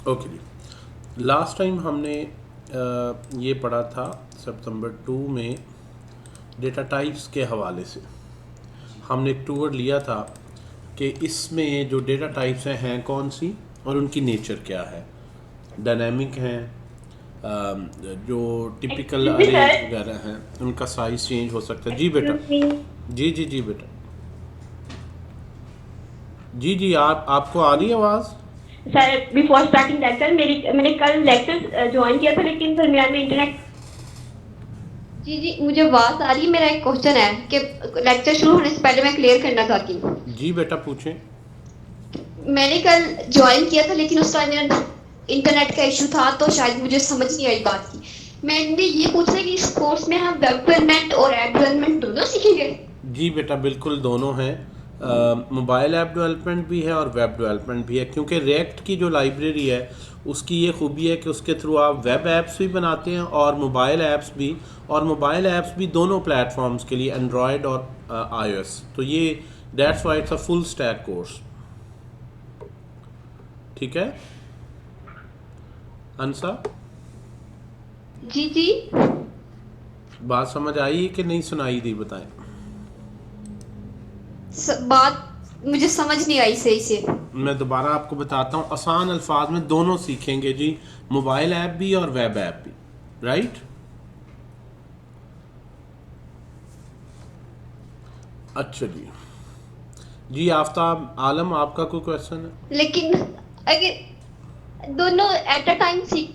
Okay जी। Last time हमने ये पढ़ा था सितंबर 2 में डेटा टाइप्स के हवाले से। हमने एक टूर लिया था कि इसमें जो डेटा टाइप्स हैं कौन सी और उनकी नेचर क्या है। डायनामिक हैं, जो typical excuse me arrays sir. वगैरह हैं, उनका साइज़ चेंज हो सकता है। जी बेटा। एक्सक्यूज मी जी जी जी बेटा। जी जी, आप आपको आ रही है आवाज़? सर, बिफोर स्टार्टिंग लेक्चर मैंने कल लेक्चर ज्वाइन किया था, लेकिन दरमियान में इंटरनेट। जी जी, मुझे आवाज आ रही है। मेरा एक क्वेश्चन है कि लेक्चर शुरू होने से पहले मैं क्लियर करना चाहती हूँ। जी बेटा पूछें। मैंने कल ज्वाइन किया था, लेकिन उस टाइम मेरा इंटरनेट का इशू था, तो शायद मुझे समझ नहीं आई बात की। मैंने ये पूछा कि इस कोर्स में हम वेब डेवलपमेंट और ऐप डेवलपमेंट दोनों सीखेंगे। जी बेटा बिल्कुल दोनों हैं। मोबाइल ऐप डेवलपमेंट भी है और वेब डेवलपमेंट भी है, क्योंकि रिएक्ट की जो लाइब्रेरी है उसकी ये खूबी है कि उसके थ्रू आप वेब ऐप्स भी बनाते हैं और मोबाइल ऐप्स भी। और मोबाइल ऐप्स भी दोनों प्लेटफॉर्म्स के लिए, एंड्रॉयड और आईओएस। तो ये that's why it's a full stack course. ठीक है अंसा, जी जी। बात समझ आई कि नहीं सुनाई दी बताएं। बात मुझे समझ नहीं आई सही से। मैं दोबारा आपको बताता हूँ, आसान अल्फाज में दोनों सीखेंगे जी। मोबाइल ऐप भी और वेब ऐप भी। राइट। अच्छा जी। जी आफ्ताब आलम, आपका कोई क्वेश्चन है? लेकिन अगर दोनों एट अ टाइम सीख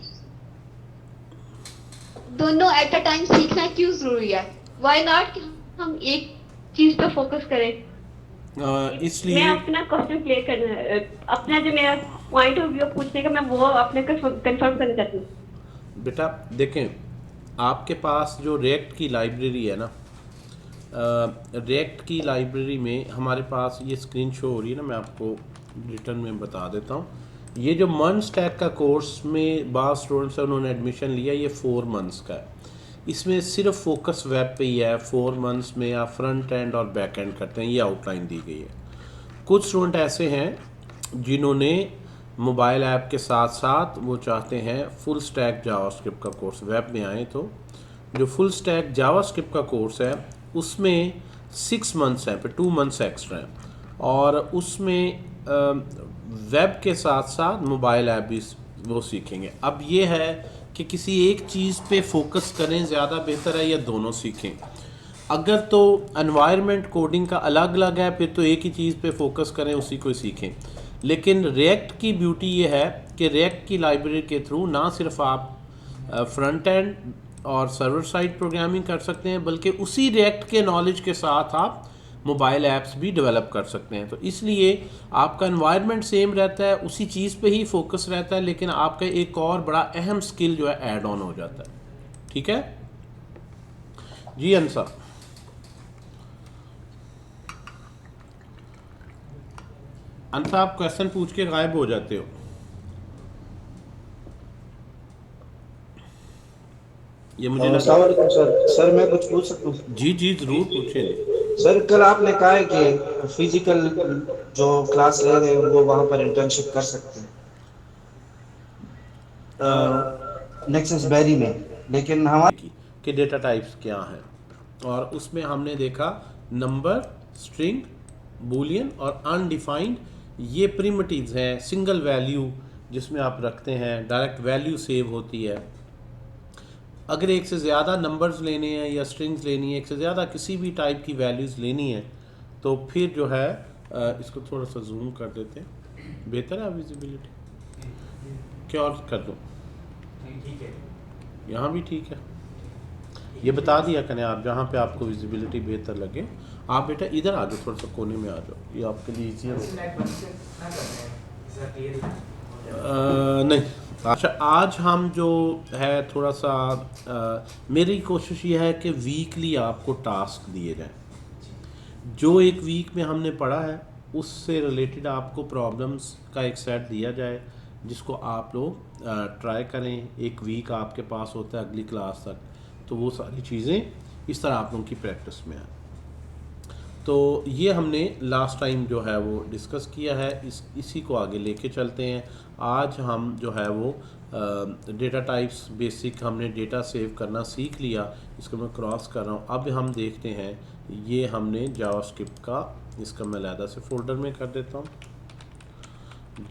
दोनों एट अ टाइम सीखना क्यों जरूरी है? व्हाई नॉट हम एक चीज पे फोकस करें? मैं इसलिए अपना क्वेश्चन क्लियर करना है, अपना जो मेरा पॉइंट ऑफ व्यू पूछने का, मैं वो अपने कंफर्म करना चाहती हूँ। बेटा देखें, आपके पास जो रिएक्ट की लाइब्रेरी है ना, रिएक्ट की लाइब्रेरी में हमारे पास ये स्क्रीन शो हो रही है ना, मैं आपको रिटर्न में बता देता हूँ। ये जो मंथ्स टैग का कोर्स में बास स्टूडेंट्स है उन्होंने एडमिशन लिया, ये 4 मंथ्स का है। इसमें सिर्फ फोकस वेब पे ही है। 4 मंथ्स में आप फ्रंट एंड और बैक एंड करते हैं, ये आउटलाइन दी गई है। कुछ स्टूडेंट ऐसे हैं जिन्होंने मोबाइल ऐप के साथ साथ वो चाहते हैं फुल स्टैक जावास्क्रिप्ट का कोर्स वेब में आए, तो जो फुल स्टैक जावास्क्रिप्ट का कोर्स है उसमें 6 मंथ्स हैं, फिर 2 मंथ्स एक्स्ट्रा हैं। और उसमें वेब के साथ साथ मोबाइल ऐप भी वो सीखेंगे। अब ये है कि किसी एक चीज़ पे फोकस करें ज़्यादा बेहतर है या दोनों सीखें। अगर तो एनवायरनमेंट कोडिंग का अलग अलग है फिर तो एक ही चीज़ पे फोकस करें, उसी को सीखें। लेकिन रिएक्ट की ब्यूटी ये है कि रिएक्ट की लाइब्रेरी के थ्रू ना सिर्फ आप फ्रंट एंड और सर्वर साइड प्रोग्रामिंग कर सकते हैं, बल्कि उसी रिएक्ट के नॉलेज के साथ आप मोबाइल ऐप्स भी डेवलप कर सकते हैं। तो इसलिए आपका एनवायरनमेंट सेम रहता है, उसी चीज़ पे ही फोकस रहता है, लेकिन आपका एक और बड़ा अहम स्किल जो है ऐड ऑन हो जाता है। ठीक है जी अंसा। अंसा आप क्वेश्चन पूछ के गायब हो जाते हो। ये मुझे लगा। अस्सलाम वालेकुम सर। सर मैं कुछ पूछ सकता हूँ? जी जी जरूर पूछें जी। सर कल आपने कहा है कि फिजिकल जो क्लास ले रहे हैं वो वहाँ पर इंटर्नशिप कर सकते हैं नेक्सस बैरी में, लेकिन हमारे कि डेटा टाइप्स क्या हैं, और उसमें हमने देखा नंबर, स्ट्रिंग, बूलियन और अनडिफाइंड। ये प्रिमिटिव्स हैं, सिंगल वैल्यू जिसमें आप रखते हैं, डायरेक्ट वैल्यू सेव होती है। अगर एक से ज़्यादा नंबर्स लेने हैं या स्ट्रिंग्स लेनी है, एक से ज़्यादा किसी भी टाइप की वैल्यूज़ लेनी है, तो फिर जो है इसको थोड़ा सा जूम कर देते हैं, बेहतर है विजिबिलिटी। क्या और कर दूँ? यहाँ भी ठीक है। ये बता दिया करें आप जहाँ पे आपको विजिबिलिटी बेहतर लगे। आप बेटा इधर आ जाओ, थोड़ा सा कोने में आ जाओ, ये आपके लिए ईजियर हो। नहीं। अच्छा आज हम जो है थोड़ा सा मेरी कोशिश ये है कि वीकली आपको टास्क दिए जाएं। जो एक वीक में हमने पढ़ा है उससे रिलेटेड आपको प्रॉब्लम्स का एक सेट दिया जाए, जिसको आप लोग ट्राई करें। एक वीक आपके पास होता है अगली क्लास तक, तो वो सारी चीज़ें इस तरह आप लोगों की प्रैक्टिस में आए। तो ये हमने लास्ट टाइम जो है वो डिस्कस किया है, इसी को आगे लेके चलते हैं। आज हम जो है वो डेटा टाइप्स बेसिक हमने डेटा सेव करना सीख लिया। इसको मैं क्रॉस कर रहा हूँ। अब हम देखते हैं, ये हमने जावास्क्रिप्ट का, इसका मैं अलहदा से फोल्डर में कर देता हूँ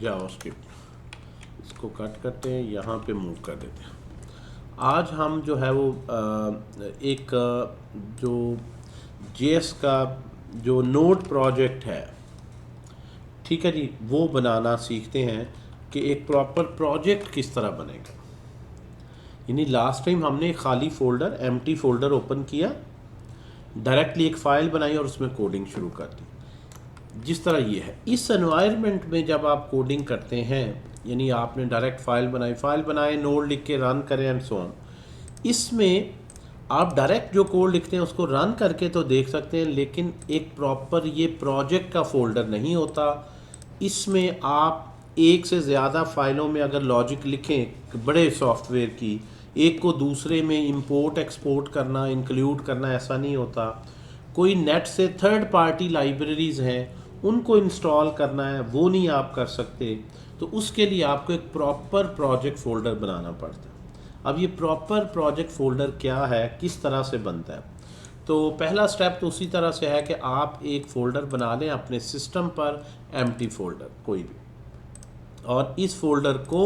जावास्क्रिप्ट, इसको कट करते हैं, यहाँ पे मूव कर देते हैं। आज हम जो है वो एक जो JS का जो नोड प्रोजेक्ट है, ठीक है जी, वो बनाना सीखते हैं कि एक प्रॉपर प्रोजेक्ट किस तरह बनेगा। यानी लास्ट टाइम हमने एक खाली फोल्डर, एम्प्टी फोल्डर ओपन किया, डायरेक्टली एक फ़ाइल बनाई और उसमें कोडिंग शुरू कर दी। जिस तरह ये है, इस एनवायरनमेंट में जब आप कोडिंग करते हैं, यानी आपने डायरेक्ट फ़ाइल बनाए, नोड लिख के रन करें एंड सो ऑन, इसमें आप डायरेक्ट जो कोड लिखते हैं उसको रन करके तो देख सकते हैं, लेकिन एक प्रॉपर ये प्रोजेक्ट का फोल्डर नहीं होता। इसमें आप एक से ज़्यादा फाइलों में अगर लॉजिक लिखें बड़े सॉफ्टवेयर की, एक को दूसरे में इंपोर्ट एक्सपोर्ट करना, इंक्लूड करना, ऐसा नहीं होता। कोई नेट से थर्ड पार्टी लाइब्रेरीज़ हैं, उनको इंस्टॉल करना है, वो नहीं आप कर सकते। तो उसके लिए आपको एक प्रॉपर प्रोजेक्ट फ़ोल्डर बनाना पड़ता है। अब ये प्रॉपर प्रोजेक्ट फ़ोल्डर क्या है, किस तरह से बनता है? तो पहला स्टेप तो उसी तरह से है कि आप एक फ़ोल्डर बना लें अपने सिस्टम पर, एम्प्टी फ़ोल्डर कोई भी, और इस फोल्डर को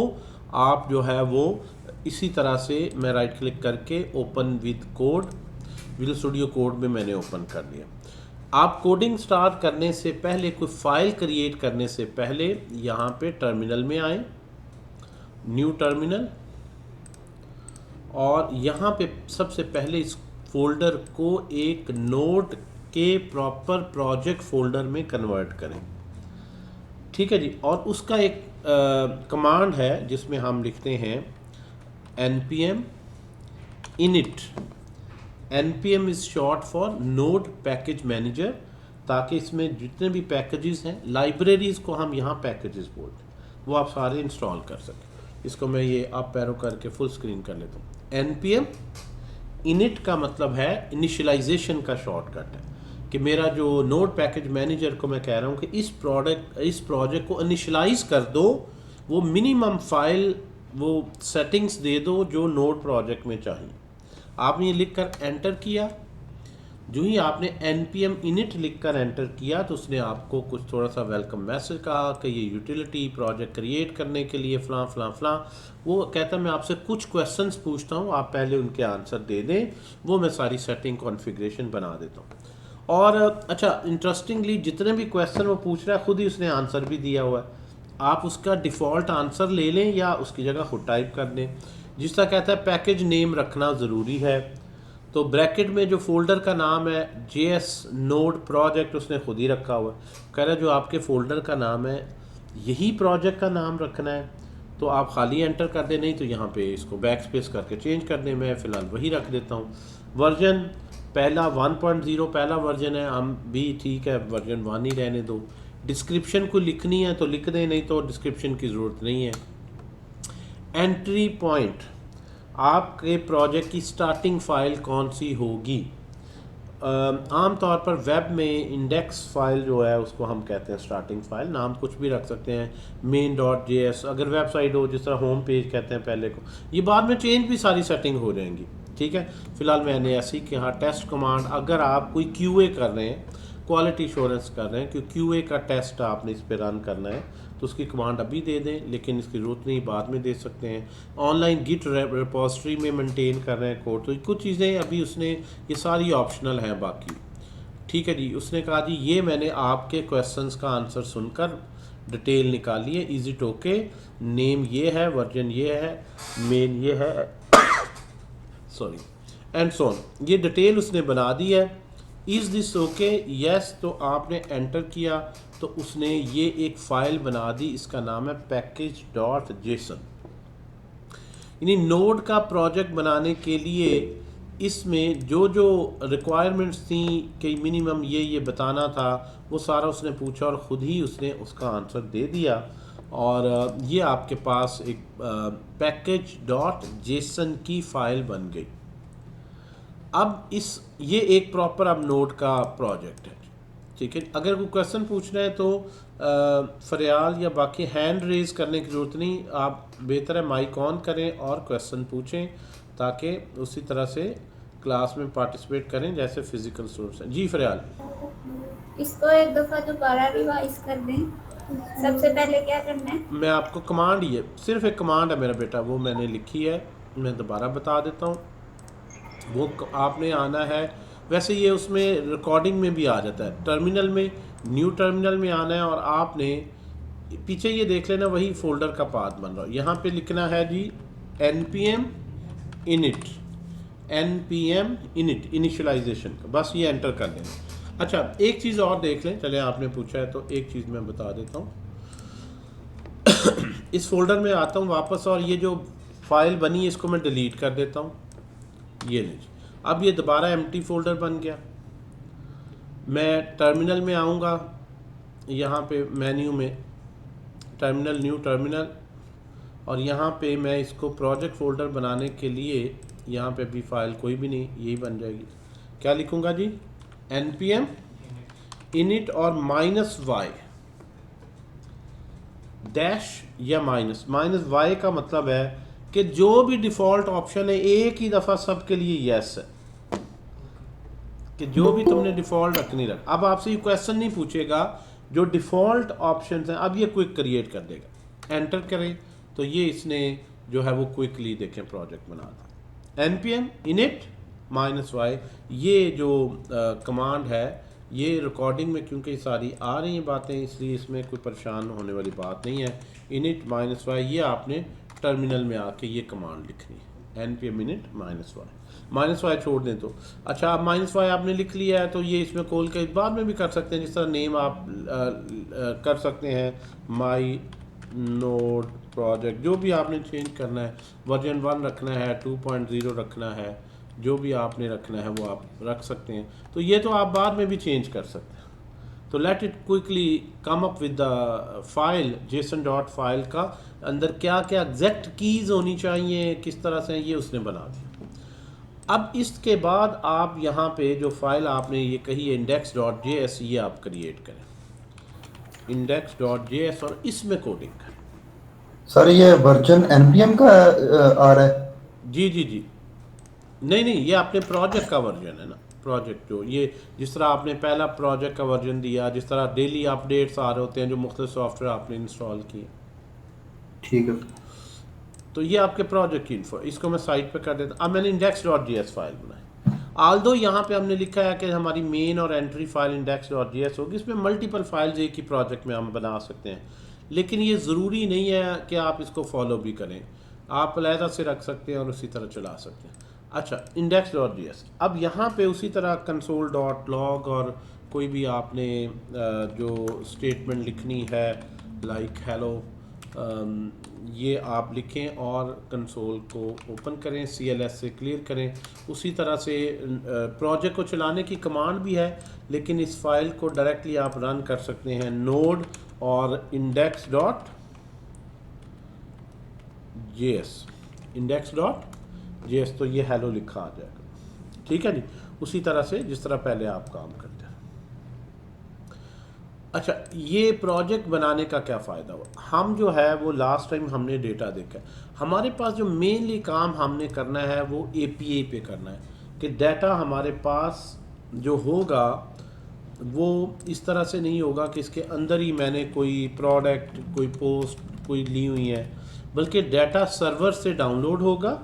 आप जो है वो इसी तरह से, मैं राइट क्लिक करके open with code, visual studio code में मैंने ओपन कर लिया। आप कोडिंग स्टार्ट करने से पहले, कोई फाइल क्रिएट करने से पहले, यहाँ पे टर्मिनल में आए, न्यू टर्मिनल, और यहाँ पे सबसे पहले इस फोल्डर को एक नोड के प्रॉपर प्रोजेक्ट फोल्डर में कन्वर्ट करें, ठीक है जी। और उसका एक कमांड है जिसमें हम लिखते हैं npm init। npm is short for node package manager, ताकि इसमें जितने भी पैकेजेस हैं, लाइब्रेरीज़ को हम यहाँ पैकेजेस बोलते हैं, वो आप सारे इंस्टॉल कर सकें। इसको मैं ये अप एरो करके फुल स्क्रीन कर लेता हूँ। npm init का मतलब है इनिशियलाइजेशन का शॉर्टकट है, कि मेरा जो नोड पैकेज मैनेजर को मैं कह रहा हूँ कि इस प्रोजेक्ट को इनिशियलाइज कर दो, वो मिनिमम फाइल, वो सेटिंग्स दे दो जो नोड प्रोजेक्ट में चाहिए। आपने ये लिख कर एंटर किया, जो ही आपने npm init लिख कर एंटर किया तो उसने आपको कुछ थोड़ा सा वेलकम मैसेज कहा कि ये यूटिलिटी प्रोजेक्ट क्रिएट करने के लिए फ़लाँ फ़लाँ फ़लाँ। वो कहता मैं आपसे कुछ क्वेश्चंस पूछता हूँ, आप पहले उनके आंसर दे दें, वो मैं सारी सेटिंग कॉन्फ़िगरेशन बना देता हूँ। और अच्छा, इंटरेस्टिंगली जितने भी क्वेश्चन वो पूछ रहा है खुद ही उसने आंसर भी दिया हुआ है। आप उसका डिफ़ॉल्ट आंसर ले लें या उसकी जगह खुद टाइप कर दें। जिस तरह कहता है पैकेज नेम रखना ज़रूरी है, तो ब्रैकेट में जो फोल्डर का नाम है JS नोड प्रोजेक्ट, उसने खुद ही रखा हुआ है। कह रहा है जो आपके फोल्डर का नाम है यही प्रोजेक्ट का नाम रखना है, तो आप खाली एंटर कर दें, नहीं तो यहाँ पे इसको बैक स्पेस करके चेंज कर दें। मैं फ़िलहाल वही रख देता हूँ। वर्जन पहला 1.0 पहला वर्जन है, हम भी ठीक है, वर्जन 1 ही रहने दो। डिस्क्रिप्शन को लिखनी है तो लिख दें, नहीं तो डिस्क्रिप्शन की ज़रूरत नहीं है। एंट्री पॉइंट, आपके प्रोजेक्ट की स्टार्टिंग फ़ाइल कौन सी होगी? आम तौर पर वेब में इंडेक्स फाइल जो है उसको हम कहते हैं स्टार्टिंग फ़ाइल। नाम कुछ भी रख सकते हैं, main.js अगर वेबसाइट हो, जिस तरह होम पेज कहते हैं पहले को। ये बाद में चेंज भी सारी सेटिंग हो जाएंगी, ठीक है। फ़िलहाल मैंने ऐसी कि हाँ टेस्ट कमांड, अगर आप कोई QA कर रहे हैं, क्वालिटी एश्योरेंस कर रहे हैं कि QA का टेस्ट आपने इस पर रन करना है, तो उसकी कमांड अभी दे दें, लेकिन इसकी ज़रूरत नहीं, बाद में दे सकते हैं। ऑनलाइन गिट रिपोजिटरी में मेंटेन कर रहे हैं कोड, तो कुछ चीज़ें अभी उसने, ये सारी ऑप्शनल हैं बाकी, ठीक है जी। उसने कहा जी ये मैंने आपके क्वेश्चंस का आंसर सुनकर डिटेल निकाली है, इज इट ओके, नेम ये है, वर्जन ये है, मेन ये है, सॉरी एंड सो ऑन, ये डिटेल उसने बना दी है। इज़ दिस ओके, यस, तो आपने एंटर किया तो उसने ये एक फ़ाइल बना दी, इसका नाम है package.json। यानी नोड का प्रोजेक्ट बनाने के लिए इसमें जो जो रिक्वायरमेंट्स थी कि मिनिमम ये बताना था, वो सारा उसने पूछा और ख़ुद ही उसने उसका आंसर दे दिया, और ये आपके पास एक package.json की फ़ाइल बन गई। अब ये एक प्रॉपर अब नोड का प्रोजेक्ट है। ठीक है। अगर कोई क्वेश्चन पूछना है तो फरियाल या बाकी हैंड रेज करने की ज़रूरत नहीं, आप बेहतर है माइक ऑन करें और क्वेश्चन पूछें ताकि उसी तरह से क्लास में पार्टिसिपेट करें जैसे फिज़िकल स्टूडेंट्स हैं। जी फरियाल, इसको एक दफ़ा दोबारा रिवाइज कर दें। सबसे पहले क्या करना है? मैं आपको कमांड, ये सिर्फ एक कमांड है मेरा बेटा, वो मैंने लिखी है, मैं दोबारा बता देता हूँ। वो आपने आना है, वैसे ये उसमें रिकॉर्डिंग में भी आ जाता है, टर्मिनल में, न्यू टर्मिनल में आना है और आपने पीछे ये देख लेना वही फोल्डर का पाथ बन रहा है। यहाँ पे लिखना है जी npm init, npm init initialization का, बस ये एंटर कर देना। अच्छा एक चीज़ और देख लें, चले आपने पूछा है तो एक चीज़ मैं बता देता हूँ। इस फोल्डर में आता हूँ वापस और ये जो फाइल बनी है इसको मैं डिलीट कर देता हूँ। ये लीजिए, अब ये दोबारा एम्प्टी फोल्डर बन गया। मैं टर्मिनल में आऊँगा, यहाँ पे मेन्यू में टर्मिनल, न्यू टर्मिनल, और यहाँ पे मैं इसको प्रोजेक्ट फोल्डर बनाने के लिए यहाँ पे भी फाइल कोई भी नहीं, यही बन जाएगी। क्या लिखूँगा जी? npm init और -y डैश या माइनस y का मतलब है कि जो भी डिफ़ॉल्ट ऑप्शन है एक ही दफ़ा सबके लिए यस है, कि जो भी तुमने डिफ़ॉल्ट रखनी रख। अब आपसे ये क्वेश्चन नहीं पूछेगा, जो डिफ़ॉल्ट ऑप्शन हैं अब ये क्विक क्रिएट कर देगा। एंटर करें तो ये इसने जो है वो क्विकली देखें प्रोजेक्ट बना था। npm init -y, ये जो कमांड है ये रिकॉर्डिंग में क्योंकि सारी आ रही हैं बातें, इसलिए इसमें कोई परेशान होने वाली बात नहीं है। init -y ये आपने टर्मिनल में आके ये कमांड लिखनी है, npm init -y छोड़ दें तो। अच्छा, अब -y आपने लिख लिया है तो ये इसमें खोल के बाद में भी कर सकते हैं, जिस तरह नेम आप कर सकते हैं, माई नोड प्रोजेक्ट, जो भी आपने चेंज करना है, वर्जन 1 रखना है, 2.0 रखना है, जो भी आपने रखना है वो आप रख सकते हैं। तो ये तो आप बाद में भी चेंज कर सकते हैं। तो let it quickly come up with the file json.file का अंदर क्या क्या एग्जैक्ट कीज़ होनी चाहिए, किस तरह से ये उसने बना दिया। अब इसके बाद आप यहाँ पे जो फाइल आपने ये कही है index.js, ये आप क्रिएट करें index.js और इसमें कोडिंग करें। सर ये वर्जन npm का आ रहा है? जी जी जी, नहीं ये आपने प्रोजेक्ट का वर्जन है ना, प्रोजेक्ट जो ये जिस तरह आपने पहला प्रोजेक्ट का वर्जन दिया, जिस तरह डेली अपडेट्स आ रहे होते हैं जो मुख्तलिफ सॉफ्टवेयर आपने इंस्टॉल किए, ठीक है। तो ये आपके प्रोजेक्ट की इन्फो, इसको मैं साइट पे कर देता। अब मैंने index.js फाइल बनाई, आल्दो यहाँ पे हमने लिखा है कि हमारी मेन और एंट्री फाइल index.js होगी, इसमें मल्टीपल फाइल्स एक ही प्रोजेक्ट में हम बना सकते हैं, लेकिन ये ज़रूरी नहीं है कि आप इसको फॉलो भी करें, आप अलहदा से रख सकते हैं और उसी तरह चला सकते हैं। अच्छा, index.js, अब यहाँ पे उसी तरह console.log और कोई भी आपने जो स्टेटमेंट लिखनी है लाइक हेलो, ये आप लिखें और कंसोल को ओपन करें, CLS से क्लियर करें। उसी तरह से प्रोजेक्ट को चलाने की कमांड भी है, लेकिन इस फाइल को डायरेक्टली आप रन कर सकते हैं नोड और index.js, तो ये हेलो लिखा आ जाएगा, ठीक है जी, उसी तरह से जिस तरह पहले आप काम करते हैं। अच्छा, ये प्रोजेक्ट बनाने का क्या फ़ायदा हुआ? हम जो है वो लास्ट टाइम हमने डेटा देखा, हमारे पास जो मेनली काम हमने करना है वो API पे करना है, कि डाटा हमारे पास जो होगा वो इस तरह से नहीं होगा कि इसके अंदर ही मैंने कोई प्रोडक्ट, कोई पोस्ट कोई ली हुई है, बल्कि डाटा सर्वर से डाउनलोड होगा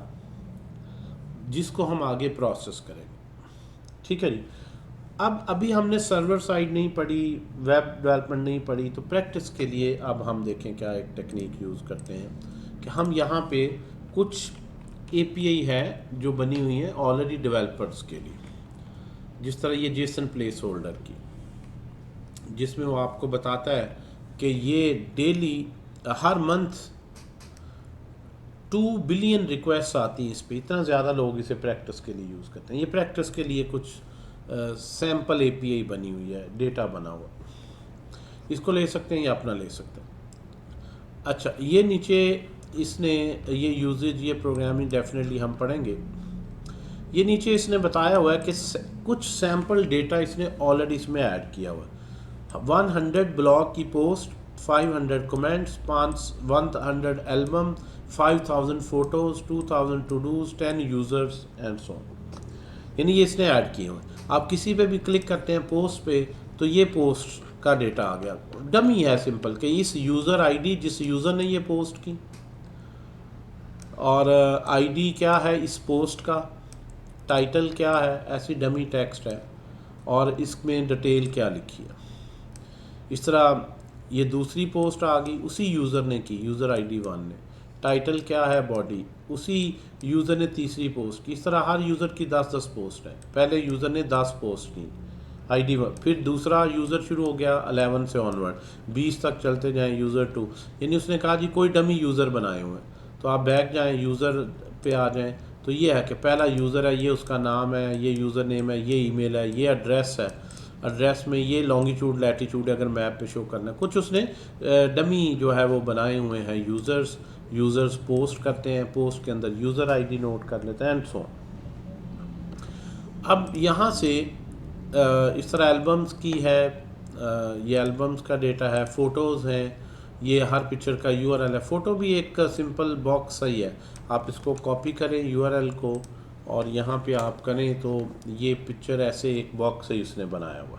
जिसको हम आगे प्रोसेस करेंगे, ठीक है जी। अब अभी हमने सर्वर साइड नहीं पढ़ी, वेब डेवलपमेंट नहीं पढ़ी, तो प्रैक्टिस के लिए अब हम देखें क्या एक टेक्निक यूज़ करते हैं कि हम यहाँ पे कुछ API है जो बनी हुई है ऑलरेडी डेवलपर्स के लिए, जिस तरह ये जेसन प्लेस होल्डर की, जिसमें वो आपको बताता है कि ये डेली हर मंथ 2 बिलियन रिक्वेस्ट आती हैं इस पर, इतना ज़्यादा लोग इसे प्रैक्टिस के लिए यूज़ करते हैं। ये प्रैक्टिस के लिए कुछ सैम्पल API बनी हुई है, डेटा बना हुआ, इसको ले सकते हैं या अपना ले सकते हैं। अच्छा, ये नीचे इसने ये यूजेज, ये प्रोग्रामिंग डेफिनेटली हम पढ़ेंगे। ये नीचे इसने बताया हुआ है कि कुछ सैम्पल डेटा इसने ऑलरेडी इसमें ऐड किया हुआ है। 100 ब्लॉग की post, 500 comments, 100 album, 5000 photos, 2000 todos, 10 users and so on. यानी ये इसने ऐड किए हुए। आप किसी पे भी क्लिक करते हैं पोस्ट पे तो ये पोस्ट का डेटा आ गया। डमी है सिंपल कि इस यूज़र आईडी जिस यूज़र ने ये पोस्ट की, और आईडी क्या है इस पोस्ट का, टाइटल क्या है, ऐसी डमी टेक्स्ट है, और इसमें डिटेल क्या लिखी है। इस तरह ये दूसरी पोस्ट आ गई, उसी यूज़र ने की, यूज़र आईडी 1 ने, टाइटल क्या है बॉडी, उसी यूज़र ने तीसरी पोस्ट की। इस तरह हर यूज़र की 10-10 पोस्ट है। पहले यूज़र ने 10 पोस्ट की आईडी 1, फिर दूसरा यूज़र शुरू हो गया 11 से ऑनवर्ड, 20 तक चलते जाएं यूज़र 2। यानी उसने कहा जी कोई डमी यूज़र बनाए हुए हैं, तो आप बैक जाएं यूज़र पे आ जाएं, तो ये है कि पहला यूज़र है, ये उसका नाम है, ये यूज़र नेम है, ये ईमेल है, ये एड्रेस है, एड्रेस में ये लॉन्गिट्यूड लैटिट्यूड अगर मैप पे शो करना है। कुछ उसने डमी जो है वो बनाए हुए हैं यूज़र्स पोस्ट करते हैं, पोस्ट के अंदर यूज़र आईडी नोट कर लेते हैं एंड सो। अब यहाँ से इस तरह एल्बम्स की है, ये एल्बम्स का डेटा है, फ़ोटोज़ हैं, ये हर पिक्चर का यूआरएल है। फ़ोटो भी एक सिंपल बॉक्स सही है, आप इसको कॉपी करें यूआरएल को और यहाँ पे आप करें तो ये पिक्चर ऐसे एक बॉक्स है इसने बनाया हुआ।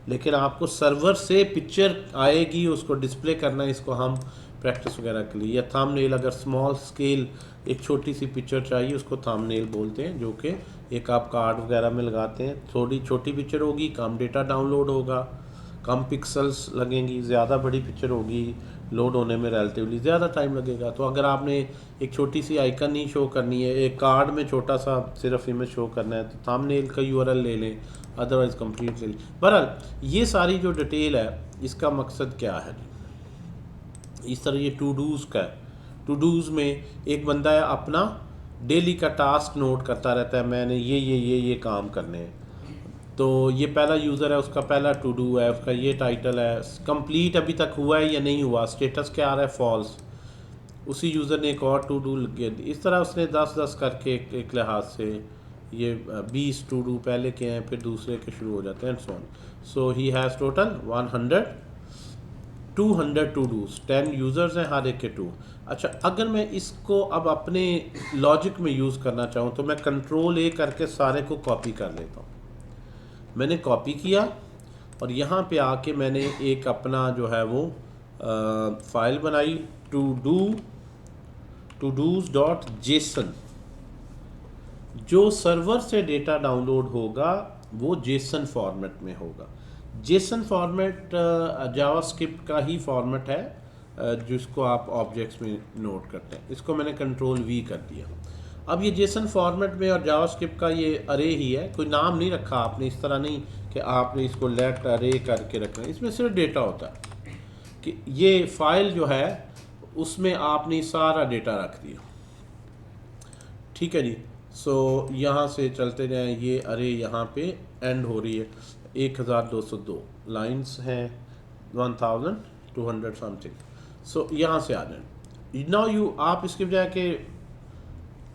लेकिन आपको सर्वर से पिक्चर आएगी, उसको डिस्प्ले करना है, इसको हम प्रैक्टिस वगैरह के लिए, या थंबनेल, अगर स्मॉल स्केल एक छोटी सी पिक्चर चाहिए उसको थंबनेल बोलते हैं, जो कि एक आप कार्ड वगैरह में लगाते हैं। थोड़ी छोटी पिक्चर होगी, कम डेटा डाउनलोड होगा, कम पिक्सल्स लगेंगी, ज़्यादा बड़ी पिक्चर होगी, लोड होने में रिलेटिवली ज़्यादा टाइम लगेगा। तो अगर आपने एक छोटी सी आइकन ही शो करनी है, एक कार्ड में छोटा सा सिर्फ इमेज शो करना है, तो थंबनेल का यूआरएल ले लें, अदरवाइज कंप्लीट ले लें। बहरहाल ये सारी जो डिटेल है इसका मकसद क्या है। इस तरह ये टू डूज़ का है। टू डूज़ में एक बंदा है अपना डेली का टास्क नोट करता रहता है, मैंने ये काम करने हैं। तो ये पहला यूज़र है, उसका पहला टू डू है, उसका ये टाइटल है, कंप्लीट अभी तक हुआ है या नहीं हुआ, स्टेटस क्या आ रहा है, फॉल्स। उसी यूज़र ने एक और टू डू लगे, इस तरह उसने 10-10 करके एक लिहाज से ये 20 टू डू पहले के हैं, फिर दूसरे के शुरू हो जाते हैं, so he has total 200 todos, 10 users हैं, हर एक के 2। अच्छा, अगर मैं इसको अब अपने लॉजिक में यूज़ करना चाहूँ तो मैं Ctrl+A करके सारे को कॉपी कर लेता हूँ। मैंने कॉपी किया और यहाँ पे आके मैंने एक अपना जो है वो फाइल बनाई, todo's.json। जो सर्वर से डेटा डाउनलोड होगा वो जेसन फॉर्मेट में होगा। जेसन फॉर्मेट जावास्क्रिप्ट का ही फॉर्मेट है जिसको आप ऑब्जेक्ट्स में नोट करते हैं। इसको मैंने Ctrl+V कर दिया। अब ये जेसन फॉर्मेट में और जावास्क्रिप्ट का ये अरे ही है, कोई नाम नहीं रखा आपने, इस तरह नहीं कि आपने इसको लेट अरे करके रखना है। इसमें सिर्फ डेटा होता है कि ये फाइल जो है उसमें आपने सारा डेटा रख दिया, ठीक है जी। सो यहाँ से चलते जाएं, ये अरे यहाँ पे एंड हो रही है, 1202 लाइंस हैं, 1200 समथिंग। सो यहाँ से आ जाएं। नाउ आप इसके बजाय के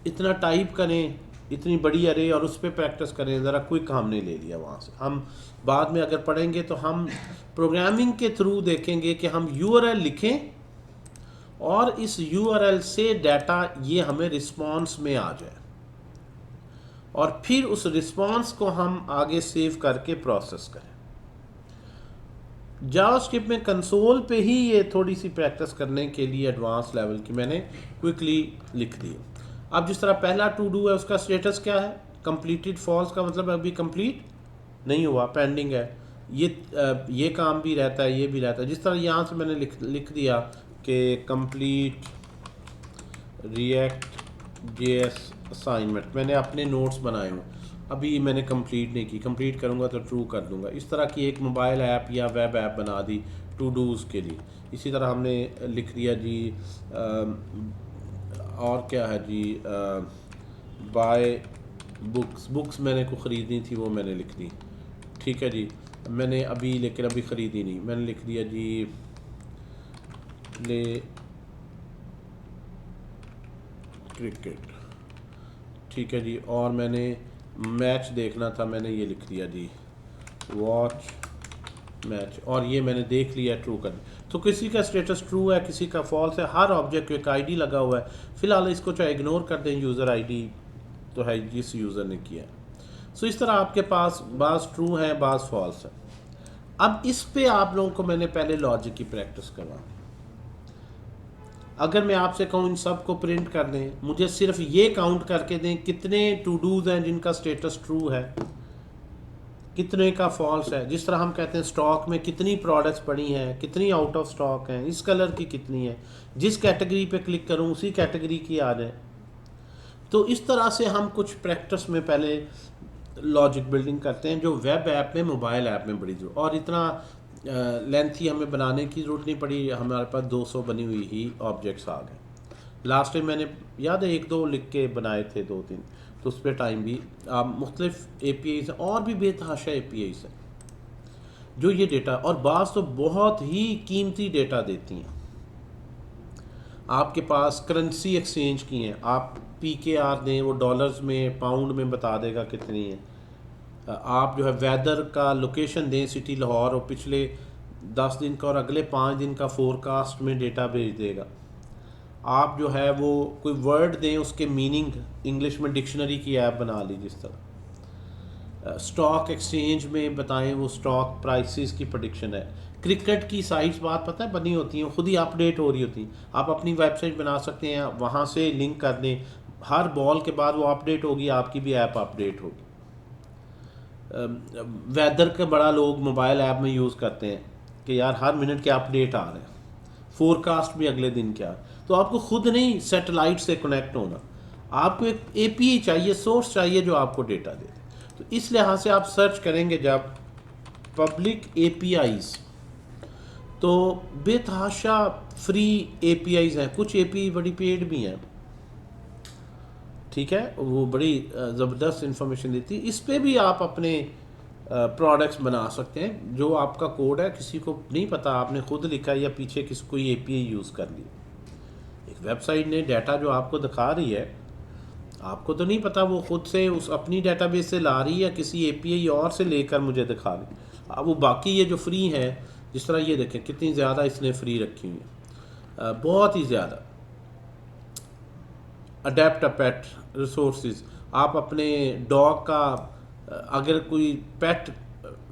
इतना टाइप करें, इतनी बड़ी अरे, और उस पर प्रैक्टिस करें, ज़रा क्विक हमने ले लिया वहाँ से। हम बाद में अगर पढ़ेंगे तो हम प्रोग्रामिंग के थ्रू देखेंगे कि हम यूआरएल लिखें और इस यूआरएल से डाटा ये हमें रिस्पॉन्स में आ जाए, और फिर उस रिस्पॉन्स को हम आगे सेव करके प्रोसेस करें। जावास्क्रिप्ट में कंसोल पे ही ये थोड़ी सी प्रैक्टिस करने के लिए एडवांस लेवल की मैंने क्विकली लिख दी। अब जिस तरह पहला टू डू है उसका स्टेटस क्या है, कंप्लीटेड फॉल्स का मतलब अभी कंप्लीट नहीं हुआ, पेंडिंग है। ये काम भी रहता है, ये भी रहता है। जिस तरह यहाँ से मैंने लिख दिया कि कंप्लीट React.js असाइनमेंट, मैंने अपने नोट्स बनाए हुए, अभी मैंने कंप्लीट नहीं की, कंप्लीट करूँगा तो ट्रू कर दूँगा। इस तरह की एक मोबाइल ऐप या वेब ऐप बना दी टू डूज़ के लिए। इसी तरह हमने लिख दिया जी और क्या है जी, बाय बुक्स मैंने को ख़रीदनी थी, वो मैंने लिख दी, ठीक है जी। मैंने अभी लेकिन अभी ख़रीदी नहीं, मैंने लिख दिया जी प्ले क्रिकेट, ठीक है जी। और मैंने मैच देखना था, मैंने ये लिख दिया जी वॉच मैच, और ये मैंने देख लिया ट्रू कर। तो किसी का स्टेटस ट्रू है, किसी का फॉल्स है, हर ऑब्जेक्ट को एक आईडी लगा हुआ है। फिलहाल इसको चाहे इग्नोर कर दें, यूज़र आईडी तो है जिस यूज़र ने किया। सो इस तरह आपके पास बाज़ ट्रू है, बाज़ फॉल्स है। अब इस पे आप लोगों को मैंने पहले लॉजिक की प्रैक्टिस करवा। अगर मैं आपसे कहूँ इन सब को प्रिंट कर दें, मुझे सिर्फ ये काउंट करके दें कितने टू डूज हैं जिनका स्टेटस ट्रू है, कितने का फॉल्स है। जिस तरह हम कहते हैं स्टॉक में कितनी प्रोडक्ट्स पड़ी हैं, कितनी आउट ऑफ स्टॉक हैं, इस कलर की कितनी है, जिस कैटेगरी पे क्लिक करूं उसी कैटेगरी की आ जाए। तो इस तरह से हम कुछ प्रैक्टिस में पहले लॉजिक बिल्डिंग करते हैं, जो वेब ऐप में, मोबाइल ऐप में बड़ी जरूरत, और इतना लेंथी हमें बनाने की ज़रूरत नहीं पड़ी। हमारे पास 200 बनी हुई ही ऑब्जेक्ट्स आ गए। लास्ट टाइम मैंने याद है 1-2 लिख के बनाए थे, 2-3, तो उस पर टाइम भी। मुख्तलिफ APIs हैं और भी बेतहाशा APIs हैं जो ये डेटा, और बाज़ तो बहुत ही कीमती डेटा देती हैं। आपके पास करेंसी एक्सचेंज की हैं, आप PKR दें, वो डॉलर्स में, पाउंड में बता देगा कितनी है। आप जो है वेदर का लोकेशन दें, सिटी लाहौर, और पिछले 10 दिन का और अगले 5 दिन का फोरकास्ट में डेटा भेज देगा। आप जो है वो कोई वर्ड दें, उसके मीनिंग इंग्लिश में डिक्शनरी की ऐप बना ली जिस तरह। स्टॉक एक्सचेंज में बताएं, वो स्टॉक प्राइसेस की प्रेडिक्शन है। क्रिकेट की साइट्स बात पता है बनी होती हैं, खुद ही अपडेट हो रही होती हैं। आप अपनी वेबसाइट बना सकते हैं, वहाँ से लिंक कर दें, हर बॉल के बाद वो अपडेट होगी, आपकी भी ऐप अपडेट होगी। वेदर का बड़ा लोग मोबाइल ऐप में यूज़ करते हैं कि यार हर मिनट के अपडेट आ रहे हैं, फोरकास्ट भी अगले दिन क्या। तो आपको खुद नहीं सैटेलाइट से कनेक्ट होना, आपको एक API चाहिए, सोर्स चाहिए जो आपको डेटा दे। तो इस लिहाज से आप सर्च करेंगे जब पब्लिक APIs, तो बेतहाशा फ्री APIs हैं, कुछ API बड़ी पेड भी हैं, ठीक है, वो बड़ी ज़बरदस्त इंफॉर्मेशन देती है। इस पे भी आप अपने प्रोडक्ट्स बना सकते हैं। जो आपका कोड है किसी को नहीं पता, आपने खुद लिखा या पीछे किसी कोई API यूज़ कर ली। एक वेबसाइट ने डाटा जो आपको दिखा रही है, आपको तो नहीं पता वो खुद से उस अपनी डाटाबेस से ला रही है या किसी API और से लेकर मुझे दिखा रही। अब वो बाकी ये जो फ्री है, जिस तरह ये देखें कितनी ज़्यादा इसने फ्री रखी हुई है, बहुत ही ज़्यादा। अडेप्ट अ पेट रिसोर्सेज, आप अपने डॉग का, अगर कोई पेट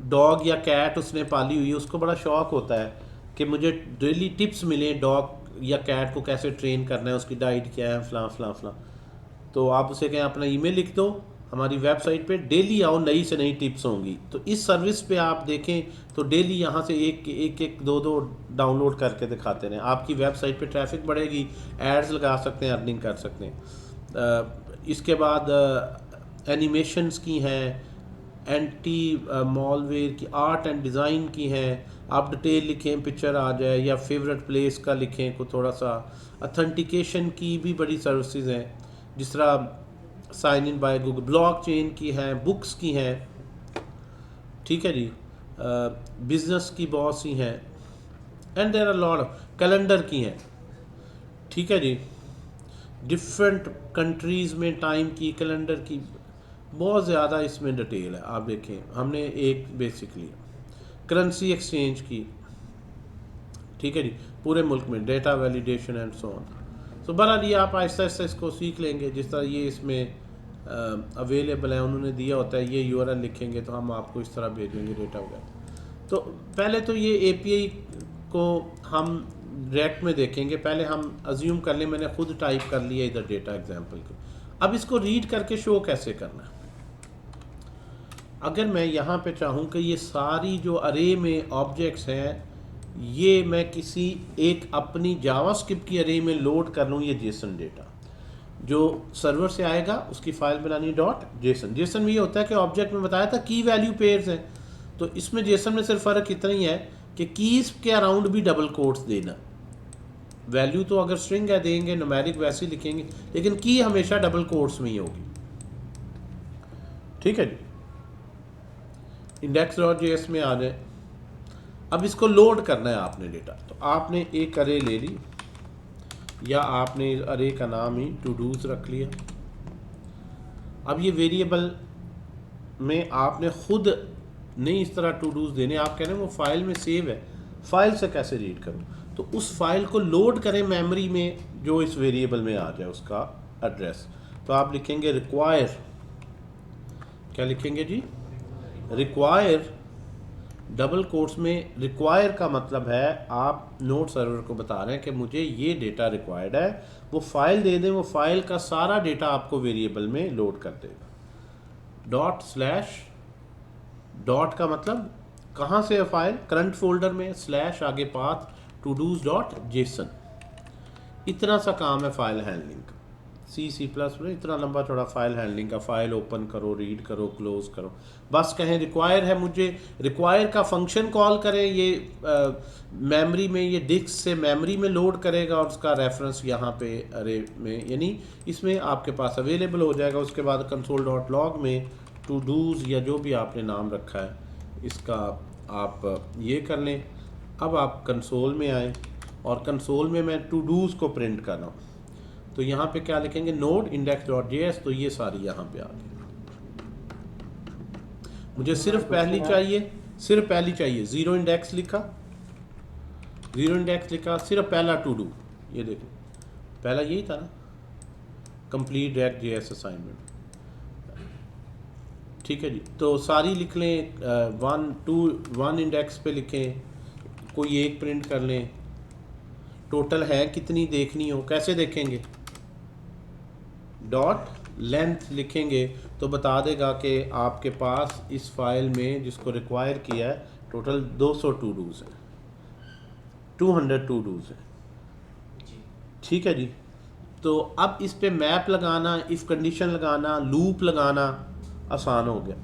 डॉग या कैट उसने पाली हुई है, उसको बड़ा शौक़ होता है कि मुझे डेली टिप्स मिले डॉग या कैट को कैसे ट्रेन करना है, उसकी डाइट क्या है, फलां फलां फलां। तो आप उसे कहें अपना ईमेल लिख दो, हमारी वेबसाइट पे डेली आओ, नई से नई टिप्स होंगी। तो इस सर्विस पे आप देखें तो डेली यहाँ से एक 2 डाउनलोड करके दिखाते रहें। आपकी वेबसाइट पे ट्रैफिक बढ़ेगी, एड्स लगा सकते हैं, अर्निंग कर सकते हैं। इसके बाद एनिमेशंस की हैं, एंटी मॉलवेयर की, आर्ट एंड डिज़ाइन की हैं। आप डिटेल लिखें, पिक्चर आ जाए, या फेवरेट प्लेस का लिखें को थोड़ा सा। अथेंटिकेशन की भी बड़ी सर्विसेज हैं, जिस तरह sign in by Google, blockchain की हैं, बुक्स की हैं, ठीक है जी, बिजनेस की बहुत सी हैं, and there are lot of, calendar की हैं, ठीक है जी, डिफरेंट कंट्रीज़ में टाइम की, कैलेंडर की, बहुत ज़्यादा इसमें डिटेल है। आप देखें, हमने एक बेसिकली करेंसी एक्सचेंज की, ठीक है जी, पूरे मुल्क में data validation and so on. तो बहरहाल ये आप आहिस्ता आहिस्ता इसको सीख लेंगे। जिस तरह ये इसमें अवेलेबल है, उन्होंने दिया होता है, ये URL लिखेंगे तो हम आपको इस तरह भेजेंगे डेटा वगैरह। तो पहले तो ये API को हम डायरेक्ट में देखेंगे। पहले हम अज्यूम कर लें, मैंने खुद टाइप कर लिया इधर डेटा एग्जाम्पल को। अब इसको रीड करके शो कैसे करना है। अगर मैं यहाँ पे चाहूँ कि ये सारी जो अरे में ऑब्जेक्ट्स हैं, ये मैं किसी एक अपनी जावास्क्रिप्ट की अरे में लोड कर लूँ, ये जेसन डेटा जो सर्वर से आएगा, उसकी फाइल बनानी .json। जेसन में ये होता है कि ऑब्जेक्ट में बताया था की वैल्यू पेयर्स हैं, तो इसमें जेसन में सिर्फ फ़र्क इतना ही है कि कीज़ के अराउंड भी डबल कोट्स देना। वैल्यू तो अगर स्ट्रिंग है देंगे, न्यूमेरिक वैसे ही लिखेंगे, लेकिन की हमेशा डबल कोट्स में ही होगी, ठीक है जी। index.js में आ जाए। अब इसको लोड करना है आपने डेटा, तो आपने एक अरे ले ली, या आपने अरे का नाम ही टू डूज रख लिया। अब ये वेरिएबल में आपने खुद नहीं इस तरह टू डूज देने, आप कह रहे हैं वो फाइल में सेव है, फाइल से कैसे रीड करूँ? तो उस फाइल को लोड करें मेमोरी में जो इस वेरिएबल में आ जाए उसका एड्रेस। तो आप लिखेंगे रिक्वायर, क्या लिखेंगे जी? रिक्वायर, डबल कोट्स में रिक्वायर का मतलब है आप नोड सर्वर को बता रहे हैं कि मुझे ये डेटा रिक्वायर्ड है, वो फाइल दे दें, वो फाइल का सारा डेटा आपको वेरिएबल में लोड कर देगा। डॉट स्लैश, डॉट का मतलब कहाँ से है फाइल? करंट फोल्डर में, स्लैश आगे path todos dot JSON. इतना सा काम है फाइल हैंडलिंग का। C++ में इतना लंबा थोड़ा फाइल हैंडलिंग का, फाइल ओपन करो, रीड करो, क्लोज करो, बस कहें रिक्वायर है मुझे, रिक्वायर का फंक्शन कॉल करें, ये मेमोरी में, ये डिस्क से मेमोरी में लोड करेगा और उसका रेफरेंस यहाँ पे अरे में, यानी इसमें आपके पास अवेलेबल हो जाएगा। उसके बाद console.log में टू डूज या जो भी आपने नाम रखा है इसका आप ये कर लें। अब आप कंसोल में आए और कंसोल में मैं टू डूज को प्रिंट कर रहा हूँ, तो यहाँ पे क्या लिखेंगे? नोड index.js, तो ये सारी यहाँ पे आ गई। मुझे सिर्फ पहली चाहिए, सिर्फ पहली चाहिए, जीरो इंडेक्स लिखा, जीरो इंडेक्स लिखा, सिर्फ पहला टू डू, ये देखो पहला यही था ना, कंप्लीट React.js असाइनमेंट, ठीक है जी। तो सारी लिख लें, 1 इंडेक्स पे लिखें, कोई एक प्रिंट कर लें, टोटल है कितनी देखनी हो, कैसे देखेंगे? डॉट लेंथ लिखेंगे तो बता देगा कि आपके पास इस फाइल में जिसको रिक्वायर किया है टोटल 200 टू डूज है, 200 टू डूज है, ठीक है जी। तो अब इस पे मैप लगाना, इफ कंडीशन लगाना, लूप लगाना आसान हो गया।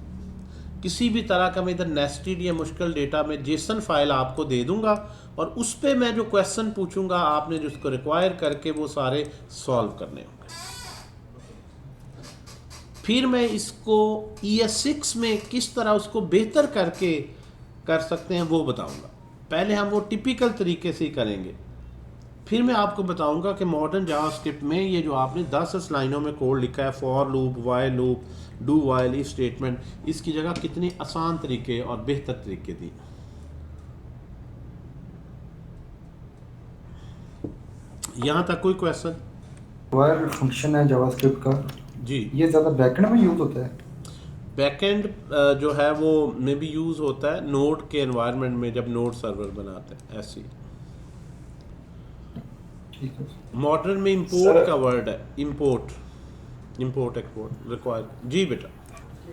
किसी भी तरह का मैं इधर नेस्टेड या मुश्किल डेटा में जेसन फाइल आपको दे दूंगा और उस पे मैं जो क्वेश्चन पूछूंगा आपने जिसको रिक्वायर करके वो सारे सॉल्व करने होंगे। फिर मैं इसको ES6 में किस तरह उसको बेहतर करके कर सकते हैं वो बताऊंगा। पहले हम वो टिपिकल तरीके से ही करेंगे, फिर मैं आपको बताऊंगा कि मॉडर्न जावास्क्रिप्ट में ये जो आपने 10 लाइनों में कोड लिखा है, for loop, while loop, do while, if statement, इसकी जगह कितने आसान तरीके और बेहतर तरीके दिए। यहाँ तक कोई क्वेश्चन? वायर फंक्शन है जावास्क्रिप्ट का जी, ये ज़्यादा बैकएंड में यूज़ होता है? बैकएंड जो है वो में भी यूज़ होता है नोड के एनवायरनमेंट में, जब नोड सर्वर बनाते हैं ऐसे ही। ठीक है। मॉडर्न में इंपोर्ट का वर्ड है, इंपोर्ट, इंपोर्ट एक्सपोर्ट रिक्वायर। जी बेटा।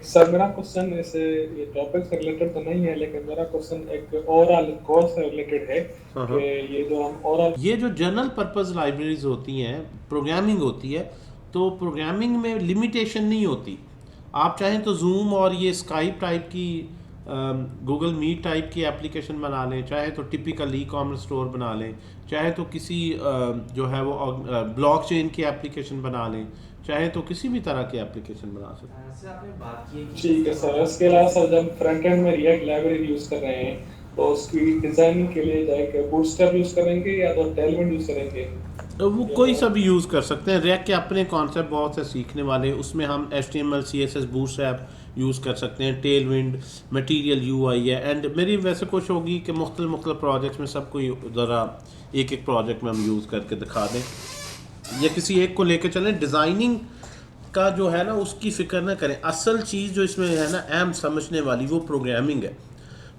सर मेरा क्वेश्चन ऐसे ये टॉपिक से रिलेटेड तो नहीं है, लेकिन मेरा क्वेश्चन एक ओवरऑल कोर्स से रिलेटेड है कि ये जो हम ओवरऑल, ये जो जनरल पर्पस लाइब्रेरीज होती हैं, प्रोग्रामिंग होती है, तो प्रोग्रामिंग में लिमिटेशन नहीं होती। आप चाहें तो जूम और ये स्काइप टाइप की, गूगल मीट टाइप की एप्लीकेशन बना लें, चाहे तो टिपिकल ई-कॉमर्स स्टोर बना लें, चाहे तो किसी जो है वो ब्लॉकचेन की एप्लीकेशन बना लें, चाहे तो किसी भी तरह की एप्लीकेशन बना सकते हैं। ठीक है सर। इसके अलावा सर जब फ्रंट एंड में रिएक्ट लाइब्रेरी यूज़ कर रहे हैं तो उसकी डिज़ाइनिंग के लिए जाके बूटस्ट्रैप यूज़ करेंगे या तो टेलविंड यूज़ करेंगे? वो कोई सा भी यूज़ कर सकते हैं। रिएक्ट के अपने कॉन्सेप्ट बहुत से सीखने वाले, उसमें हम HTML, CSS, बूटस्ट्रैप यूज़ कर सकते हैं, टेलविंड, मटेरियल UI है। एंड मेरी वैसे कोशिश होगी कि मुख्तलिफ प्रोजेक्ट्स में सबको ज़रा एक एक प्रोजेक्ट में हम यूज़ करके दिखा दें या किसी एक को लेकर चलें। डिज़ाइनिंग का जो है ना उसकी फ़िक्र ना करें, असल चीज़ जो इसमें है ना अहम समझने वाली वो प्रोग्रामिंग है।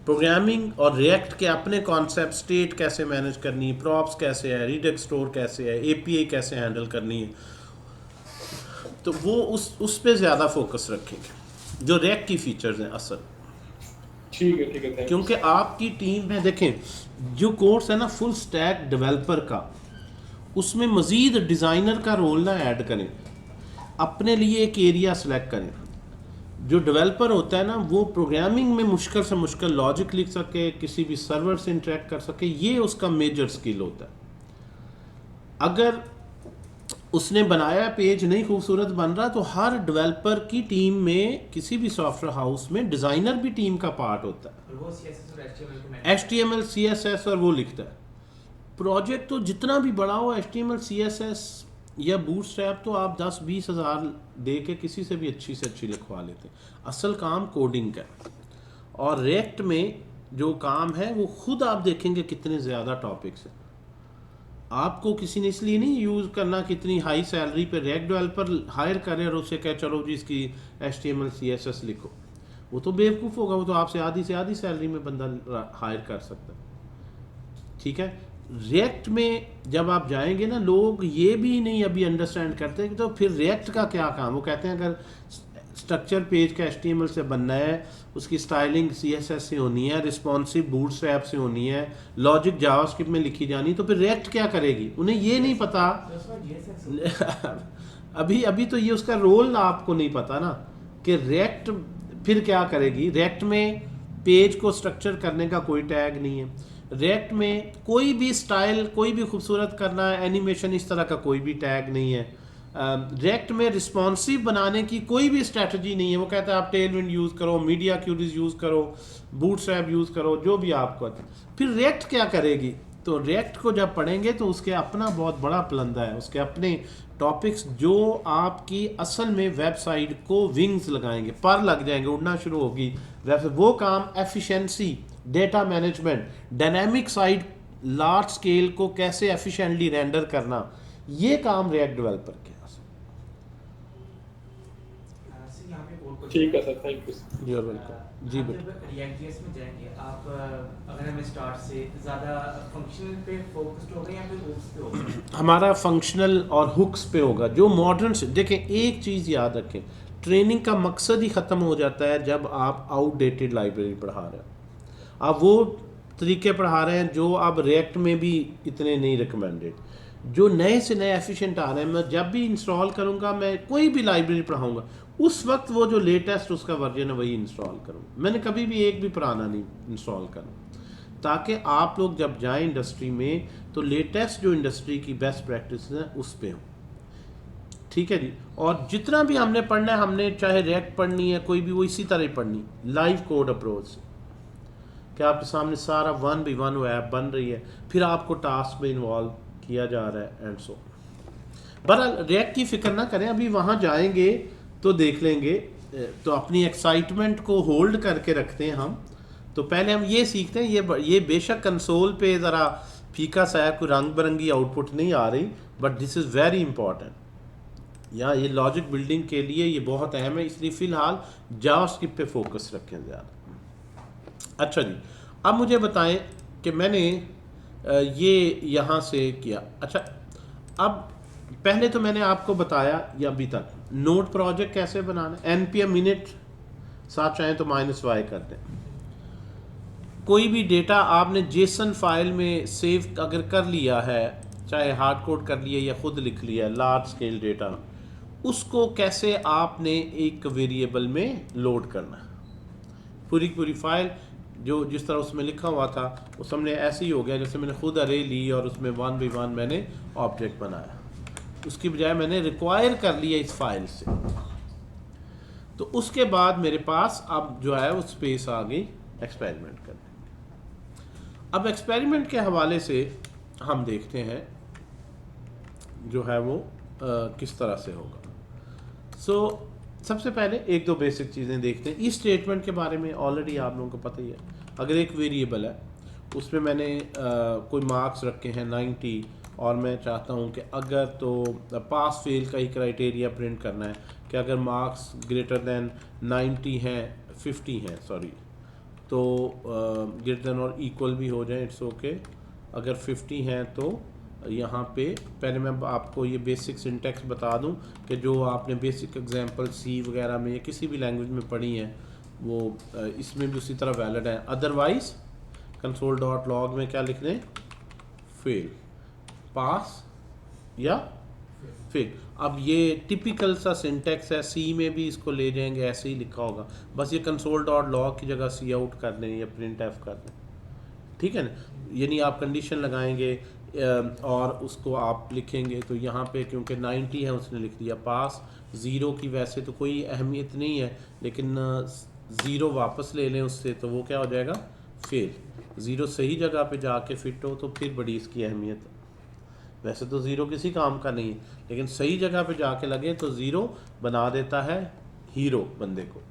प्रोग्रामिंग और रिएक्ट के अपने कॉन्सेप्ट, स्टेट कैसे मैनेज करनी है, प्रॉप्स कैसे है, रिडक्स स्टोर कैसे है, API कैसे हैंडल करनी है, तो वो उस पे ज़्यादा फोकस रखेंगे जो रिएक्ट की फीचर्स हैं असल। ठीक है ठीक है, क्योंकि आपकी टीम में देखें जो कोर्स है ना फुल स्टैक डेवलपर का, उसमें मज़ीद डिज़ाइनर का रोल ना ऐड करें, अपने लिए एक एरिया सेलेक्ट करें। जो डेवलपर होता है ना वो प्रोग्रामिंग में मुश्किल से मुश्किल लॉजिक लिख सके, किसी भी सर्वर से इंटरेक्ट कर सके, ये उसका मेजर स्किल होता है। अगर उसने बनाया पेज नहीं खूबसूरत बन रहा, तो हर डेवलपर की टीम में किसी भी सॉफ्टवेयर हाउस में डिज़ाइनर भी टीम का पार्ट होता है, वो HTML CSS और वो लिखता है। प्रोजेक्ट तो जितना भी बड़ा हो, HTML CSS या बूटस्ट्रैप तो आप 10-20 हज़ार दे के किसी से भी अच्छी से अच्छी लिखवा लेते हैं। असल काम कोडिंग का है और रिएक्ट में जो काम है वो खुद आप देखेंगे कितने ज़्यादा टॉपिक्स हैं। आपको किसी ने इसलिए नहीं यूज़ करना कि इतनी हाई सैलरी पे रिएक्ट डेवलपर हायर करे और उससे कहे चलो जी इसकी HTML CSS लिखो। वो तो बेवकूफ़ होगा, वो तो आपसे आधी से आधी सैलरी में बंदा हायर कर सकता है। ठीक है, रिएक्ट में जब आप जाएंगे ना, लोग ये भी नहीं अभी अंडरस्टैंड करते कि तो फिर रिएक्ट का क्या काम। वो कहते हैं अगर स्ट्रक्चर पेज का HTML से बनना है, उसकी स्टाइलिंग CSS से होनी है, रिस्पॉन्सिव बूटस्ट्रैप से होनी है, लॉजिक जावास्क्रिप्ट में लिखी जानी, तो फिर रिएक्ट क्या करेगी? उन्हें ये नहीं पता अभी तो ये उसका रोल आपको नहीं पता ना कि रिएक्ट फिर क्या करेगी। रिएक्ट में पेज को स्ट्रक्चर करने का कोई टैग नहीं है। रिएक्ट में कोई भी स्टाइल, कोई भी खूबसूरत करना, एनिमेशन, इस तरह का कोई भी टैग नहीं है। रिएक्ट में रिस्पॉन्सिव बनाने की कोई भी स्ट्रैटेजी नहीं है। वो कहता है आप टेलविंड यूज़ करो, मीडिया क्यूरीज यूज़ करो, बूटस्ट्रैप यूज़ करो, जो भी आपको। फिर रिएक्ट क्या करेगी? तो रिएक्ट को जब पढ़ेंगे तो उसके अपना बहुत बड़ा पलंदा है, उसके अपने टॉपिक्स जो आपकी असल में वेबसाइट को विंग्स लगाएंगे, पर लग जाएंगे, उड़ना शुरू होगी वेबसाइट। वो काम efficiency, data management, dynamic site, large scale को कैसे एफिशिएंटली रेंडर करना, ये काम रिएक्ट डेवलपर के। ठीक है sir, thank you. You are welcome. जी बेटा, रिएक्ट.जेएस में जाएंगे आप, अगर हमें स्टार्ट से ज़्यादा फंक्शनल पे फोकस्ड होगा या फिर हुक्स पे होगा? हमारा फंक्शनल और हुक्स पे होगा। जो मॉडर्न से देखें, एक चीज़ याद रखें, ट्रेनिंग का मकसद ही ख़त्म हो जाता है जब आप आउटडेटेड लाइब्रेरी पढ़ा रहे हैं। आप वो तरीके पढ़ा रहे हैं जो अब रिएक्ट में भी इतने नहीं रिकमेंडेड। जो नए से नए एफिशिएंट आ रहे हैं, मैं जब भी इंस्टॉल करूँगा, मैं कोई भी लाइब्रेरी पढ़ाऊँगा, उस वक्त वो जो लेटेस्ट उसका वर्जन है वही इंस्टॉल करूँ। मैंने कभी भी एक भी पुराना नहीं इंस्टॉल करा, ताकि आप लोग जब जाएं इंडस्ट्री में तो लेटेस्ट जो इंडस्ट्री की बेस्ट प्रैक्टिस है उस पे हो। ठीक है जी। और जितना भी हमने पढ़ना है, हमने चाहे रिएक्ट पढ़नी है, कोई भी, वो इसी तरह ही पढ़नी, लाइव कोड अप्रोच से, कि आपके सामने सारा 1v1 वो ऐप बन रही है, फिर आपको टास्क में इन्वॉल्व किया जा रहा है एंड सो। बहरहाल रिएक्ट की फिक्र ना करें, अभी वहाँ जाएंगे तो देख लेंगे। तो अपनी एक्साइटमेंट को होल्ड करके रखते हैं हम। तो पहले हम ये सीखते हैं, ये बेशक कंसोल पे ज़रा फीका सा है, कोई रंग बिरंगी आउटपुट नहीं आ रही, but this is very important. यहाँ ये लॉजिक बिल्डिंग के लिए ये बहुत अहम है, इसलिए फ़िलहाल जावास्क्रिप्ट पे फोकस रखें ज़्यादा। अच्छा जी, अब मुझे बताएं कि मैंने ये यहाँ से किया। अच्छा, अब पहले तो मैंने आपको बताया या अभी तक नोड प्रोजेक्ट कैसे बनाना है। npm init साथ चाहें तो -y कर दें। कोई भी डेटा आपने जेसन फाइल में सेव अगर कर लिया है, चाहे हार्ड कोड कर लिया या खुद लिख लिया, लार्ज स्केल डेटा, उसको कैसे आपने एक वेरिएबल में लोड करना है। पूरी पूरी फाइल जो जिस तरह उसमें लिखा हुआ था वो सामने ऐसे ही हो गया जैसे मैंने खुद अरे ली और उसमें 1v1 मैंने ऑब्जेक्ट बनाया। उसकी बजाय मैंने रिक्वायर कर लिया इस फाइल से। तो उसके बाद मेरे पास अब जो है वो स्पेस आ गई एक्सपेरिमेंट करने। अब एक्सपेरिमेंट के हवाले से हम देखते हैं जो है वो किस तरह से होगा। सबसे पहले एक दो बेसिक चीज़ें देखते हैं। इस स्टेटमेंट के बारे में ऑलरेडी आप लोगों को पता ही है। अगर एक वेरिएबल है उसमें मैंने कोई मार्क्स रखे हैं 90 और मैं चाहता हूं कि अगर तो पास फेल का ही क्राइटेरिया प्रिंट करना है कि अगर मार्क्स ग्रेटर दैन 90 हैं, 50 हैं सॉरी, तो ग्रेटर दैन और इक्वल भी हो जाए, इट्स ओके। अगर 50 हैं तो यहाँ पे पहले मैं आपको ये बेसिक सिंटैक्स बता दूं कि जो आपने बेसिक एग्जांपल सी वगैरह में या किसी भी लैंग्वेज में पढ़ी है वो इसमें भी उसी तरह वैलिड है। अदरवाइज console.log में क्या लिख दें, फेल, पास या फेल। अब ये टिपिकल सा सिंटैक्स है, सी में भी इसको ले जाएंगे ऐसे ही लिखा होगा, बस ये console.log की जगह सी आउट कर दें या प्रिंट एफ कर दें, ठीक है ना। यानी आप कंडीशन लगाएंगे और उसको आप लिखेंगे तो यहाँ पे क्योंकि 90 है उसने लिख दिया पास। ज़ीरो की वैसे तो कोई अहमियत नहीं है, लेकिन ज़ीरो वापस ले लें उससे तो वो क्या हो जाएगा, फेल। ज़ीरो सही जगह पे जाके फिट हो तो फिर बड़ी इसकी अहमियत है। वैसे तो ज़ीरो किसी काम का नहीं है, लेकिन सही जगह पे जाके लगे तो ज़ीरो बना देता है हीरो बंदे को,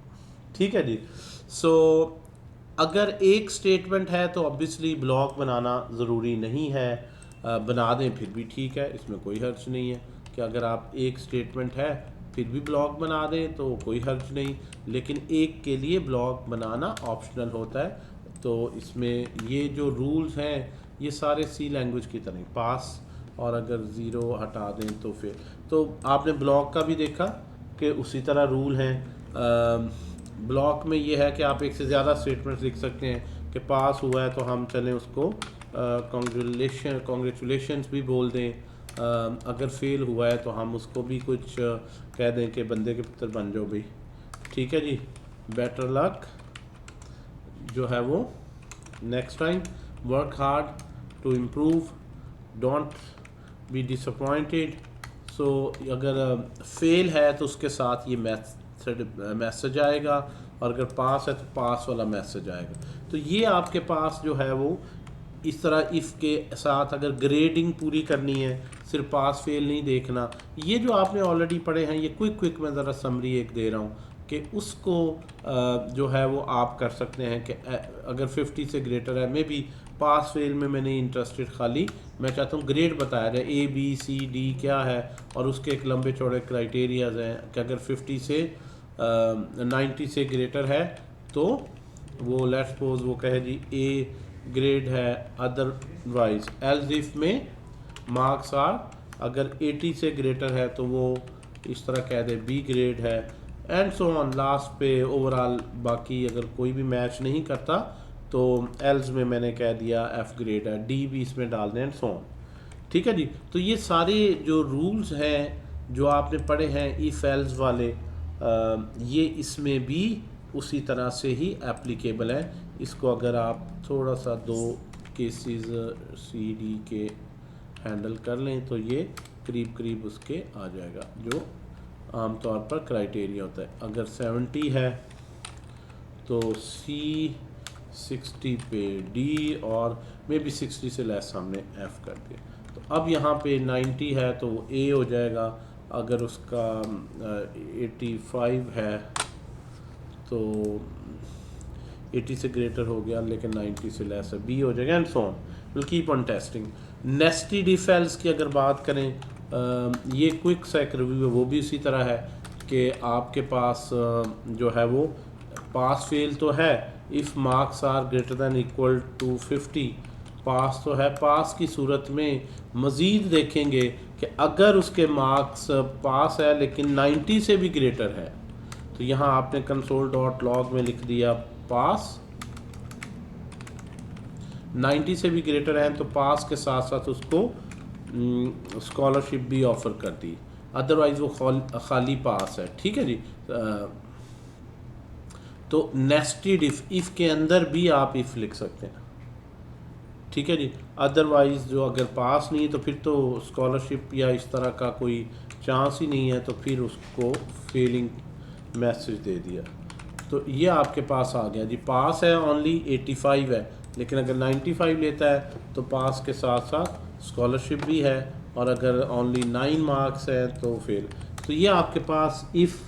ठीक है जी। अगर एक स्टेटमेंट है तो ऑब्वियसली ब्लॉक बनाना ज़रूरी नहीं है, बना दें फिर भी ठीक है, इसमें कोई हर्ज नहीं है कि अगर आप एक स्टेटमेंट है फिर भी ब्लॉक बना दें तो कोई हर्ज नहीं, लेकिन एक के लिए ब्लॉक बनाना ऑप्शनल होता है। तो इसमें ये जो रूल्स हैं ये सारे सी लैंग्वेज की तरह पास, और अगर ज़ीरो हटा दें तो फिर तो आपने ब्लॉक का भी देखा कि उसी तरह रूल हैं। ब्लॉक में ये है कि आप एक से ज़्यादा स्टेटमेंट्स लिख सकते हैं कि पास हुआ है तो हम चलें उसको कॉन्ग्रेचुलेशंस भी बोल दें, अगर फेल हुआ है तो हम उसको भी कुछ कह दें कि बंदे के पुत्र बन जाओ भाई, ठीक है जी, बेटर लक जो है वो next time, work hard to improve, don't be disappointed. So अगर फेल है तो उसके साथ ये मैसेज आएगा, और अगर पास है तो पास वाला मैसेज आएगा। तो ये आपके पास जो है वो इस तरह इफ़ के साथ अगर ग्रेडिंग पूरी करनी है, सिर्फ पास फेल नहीं देखना। ये जो आपने ऑलरेडी पढ़े हैं ये क्विक मैं ज़रा समरी एक दे रहा हूँ कि उसको जो है वो आप कर सकते हैं कि अगर 50 से ग्रेटर है, मे बी पास फेल में मैं नहीं इंटरेस्टेड, खाली मैं चाहता हूँ ग्रेड बताया जाए A B C D क्या है, और उसके एक लंबे चौड़े क्राइटेरियाज हैं कि अगर 50 से 90 से ग्रेटर है तो वो लेट्स सपोज वो कहे जी A ग्रेड है, अदरवाइज एल्स इफ में मार्क्स आर, अगर 80 से ग्रेटर है तो वो इस तरह कह दे B ग्रेड है, एंड सो ऑन। लास्ट पे ओवरऑल बाकी अगर कोई भी मैच नहीं करता तो एल्स में मैंने कह दिया F ग्रेड है, D भी इसमें डाल दें, एंड सो ऑन, ठीक है जी। तो ये सारे जो रूल्स हैं जो आपने पढ़े हैं इफ़ एल्स वाले, ये इसमें भी उसी तरह से ही एप्लीकेबल है। इसको अगर आप थोड़ा सा 2 केसेस C D के हैंडल कर लें तो ये करीब उसके आ जाएगा जो आमतौर पर क्राइटेरिया होता है। अगर 70 है तो C 60 पे D, और मे बी 60 से लेस हमने F कर दिया। तो अब यहाँ पे 90 है तो वो A हो जाएगा, अगर उसका 85 है तो 80 से ग्रेटर हो गया लेकिन 90 से लेस है, B हो जाएगा, and so on. Will keep on testing. Nested if else की अगर बात करें, ये क्विक सा एक रिव्यू है, वो भी इसी तरह है कि आपके पास जो है वो पास फेल तो है, if marks are greater than equal to 50, pass तो है। पास की सूरत में मज़ीद देखेंगे कि अगर उसके मार्क्स पास है लेकिन 90 से भी ग्रेटर है, तो यहाँ आपने console.log में लिख दिया पास, 90 से भी ग्रेटर है तो पास के साथ साथ उसको स्कॉलरशिप भी ऑफ़र कर दी, अदरवाइज़ वो खाली पास है, ठीक है जी। तो नेस्टेड इफ़ के अंदर भी आप इफ़ लिख सकते हैं, ठीक है जी। अदरवाइज़ जो अगर पास नहीं है तो फिर तो स्कॉलरशिप या इस तरह का कोई चांस ही नहीं है, तो फिर उसको फेलिंग मैसेज दे दिया। तो ये आपके पास आ गया जी, पास है ओनली 85 है, लेकिन अगर 95 लेता है तो पास के साथ साथ स्कॉलरशिप भी है, और अगर ओनली 9 मार्क्स है तो फिर। तो ये आपके पास if,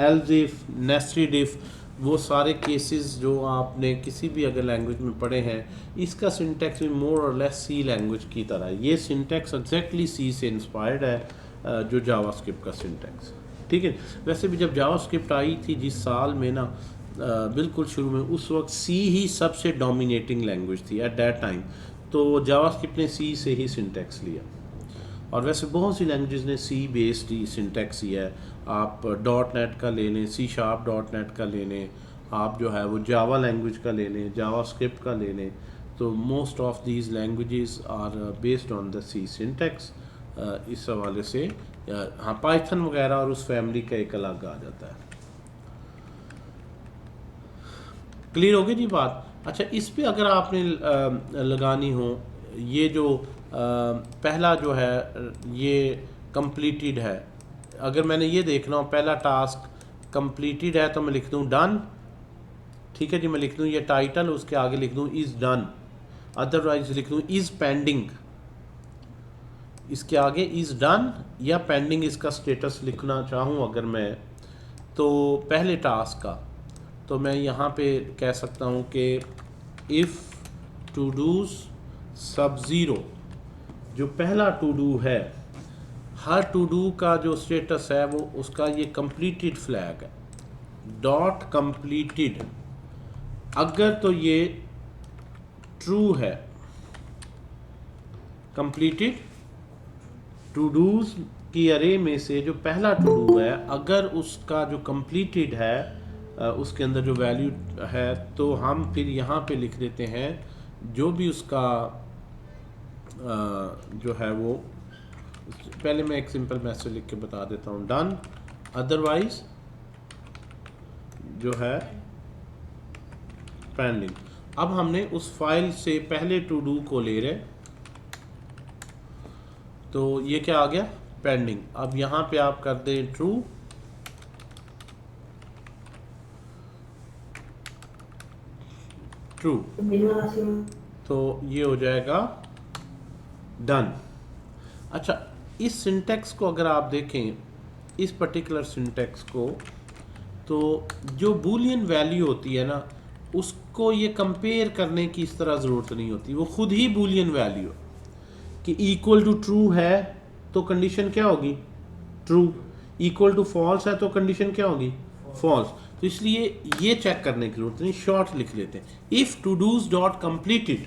else if, nested if, वो सारे केसेस जो आपने किसी भी अगर लैंग्वेज में पढ़े हैं, इसका सिंटेक्स भी मोर और लेस सी लैंग्वेज की तरह है। ये सिंटेक्स एग्जैक्टली सी से इंस्पायर्ड है, जो जावास्क्रिप्ट का सिंटेक्स, ठीक है। वैसे भी जब जावास्क्रिप्ट आई थी जिस साल में ना, बिल्कुल शुरू में, उस वक्त सी ही सबसे डोमिनेटिंग लैंग्वेज थी एट दैट टाइम, तो जावास्क्रिप्ट ने सी से ही सिंटेक्स लिया। और वैसे बहुत सी लैंग्वेजेस ने सी बेस्ड ही सिंटेक्स ही है। आप .NET का ले लें, C#.NET का ले लें, आप जो है वो जावा लैंग्वेज का ले लें, जावास्क्रिप्ट का ले लें, तो most of these languages are based on the C syntax. इस हवाले से हाँ, पाइथन वगैरह और उस फैमिली का एक अलग आ जाता है। क्लियर होगी जी बात। अच्छा, इस पे अगर आपने लगानी हो, ये जो पहला जो है ये कंप्लीटेड है, अगर मैंने ये देखना हो पहला टास्क कंप्लीटेड है तो मैं लिख दूँ डन, ठीक है जी। मैं लिख दूँ ये टाइटल, उसके आगे लिख दूँ इज़ डन, अदरवाइज लिख दूँ इज़ पेंडिंग, इसके आगे इज़ डन या पेंडिंग इसका स्टेटस लिखना चाहूँ अगर मैं, तो पहले टास्क का तो मैं यहाँ पे कह सकता हूँ कि इफ़ टू डूज सब ज़ीरो, जो पहला टू डू है, हर टू डू का जो स्टेटस है वो उसका ये कंप्लीटेड फ्लैग है, डॉट कंप्लीटेड। अगर तो ये ट्रू है, कंप्लीटेड टू डूज की अरे में से जो पहला टू डू है, अगर उसका जो कंप्लीटेड है उसके अंदर जो वैल्यू है, तो हम फिर यहाँ पे लिख देते हैं जो भी उसका जो है वो, पहले मैं एक सिंपल मैसेज लिख के बता देता हूँ, डन, अदरवाइज जो है पेंडिंग। अब हमने उस फाइल से पहले टू डू को ले रहे, तो ये क्या आ गया, पेंडिंग। अब यहाँ पे आप कर दें ट्रू, ट्रू, तो ये हो जाएगा डन। अच्छा, इस सिंटेक्स को अगर आप देखें, इस पर्टिकुलर सिंटेक्स को, तो जो बूलियन वैल्यू होती है ना, उसको ये कंपेयर करने की इस तरह ज़रूरत नहीं होती, वो खुद ही बूलियन वैल्यू कि इक्वल टू ट्रू है तो कंडीशन क्या होगी, ट्रू, इक्वल टू फॉल्स है तो कंडीशन क्या होगी, फॉल्स। तो इसलिए ये चेक करने की जरूरत नहीं, शॉर्ट लिख लेते हैं, if todos dot completed.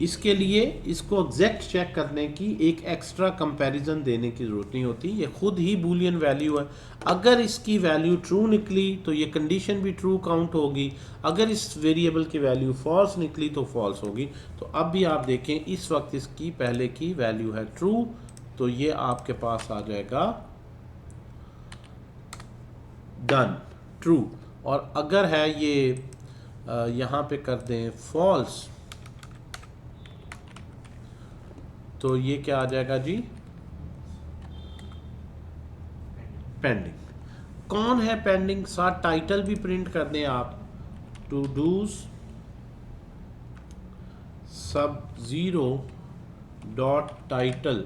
इसके लिए इसको एग्जैक्ट चेक करने की एक एक्स्ट्रा कंपैरिजन देने की ज़रूरत नहीं होती, ये खुद ही बूलियन वैल्यू है। अगर इसकी वैल्यू ट्रू निकली तो ये कंडीशन भी ट्रू काउंट होगी, अगर इस वेरिएबल की वैल्यू फॉल्स निकली तो फॉल्स होगी। तो अब भी आप देखें, इस वक्त इसकी पहले की वैल्यू है ट्रू, तो ये आपके पास आ जाएगा डन, ट्रू। और अगर है ये यहाँ पे कर दें फॉल्स, तो ये क्या आ जाएगा जी, पेंडिंग। कौन है पेंडिंग, साथ टाइटल भी प्रिंट कर दें आप, टू डूज सब ज़ीरो डॉट टाइटल,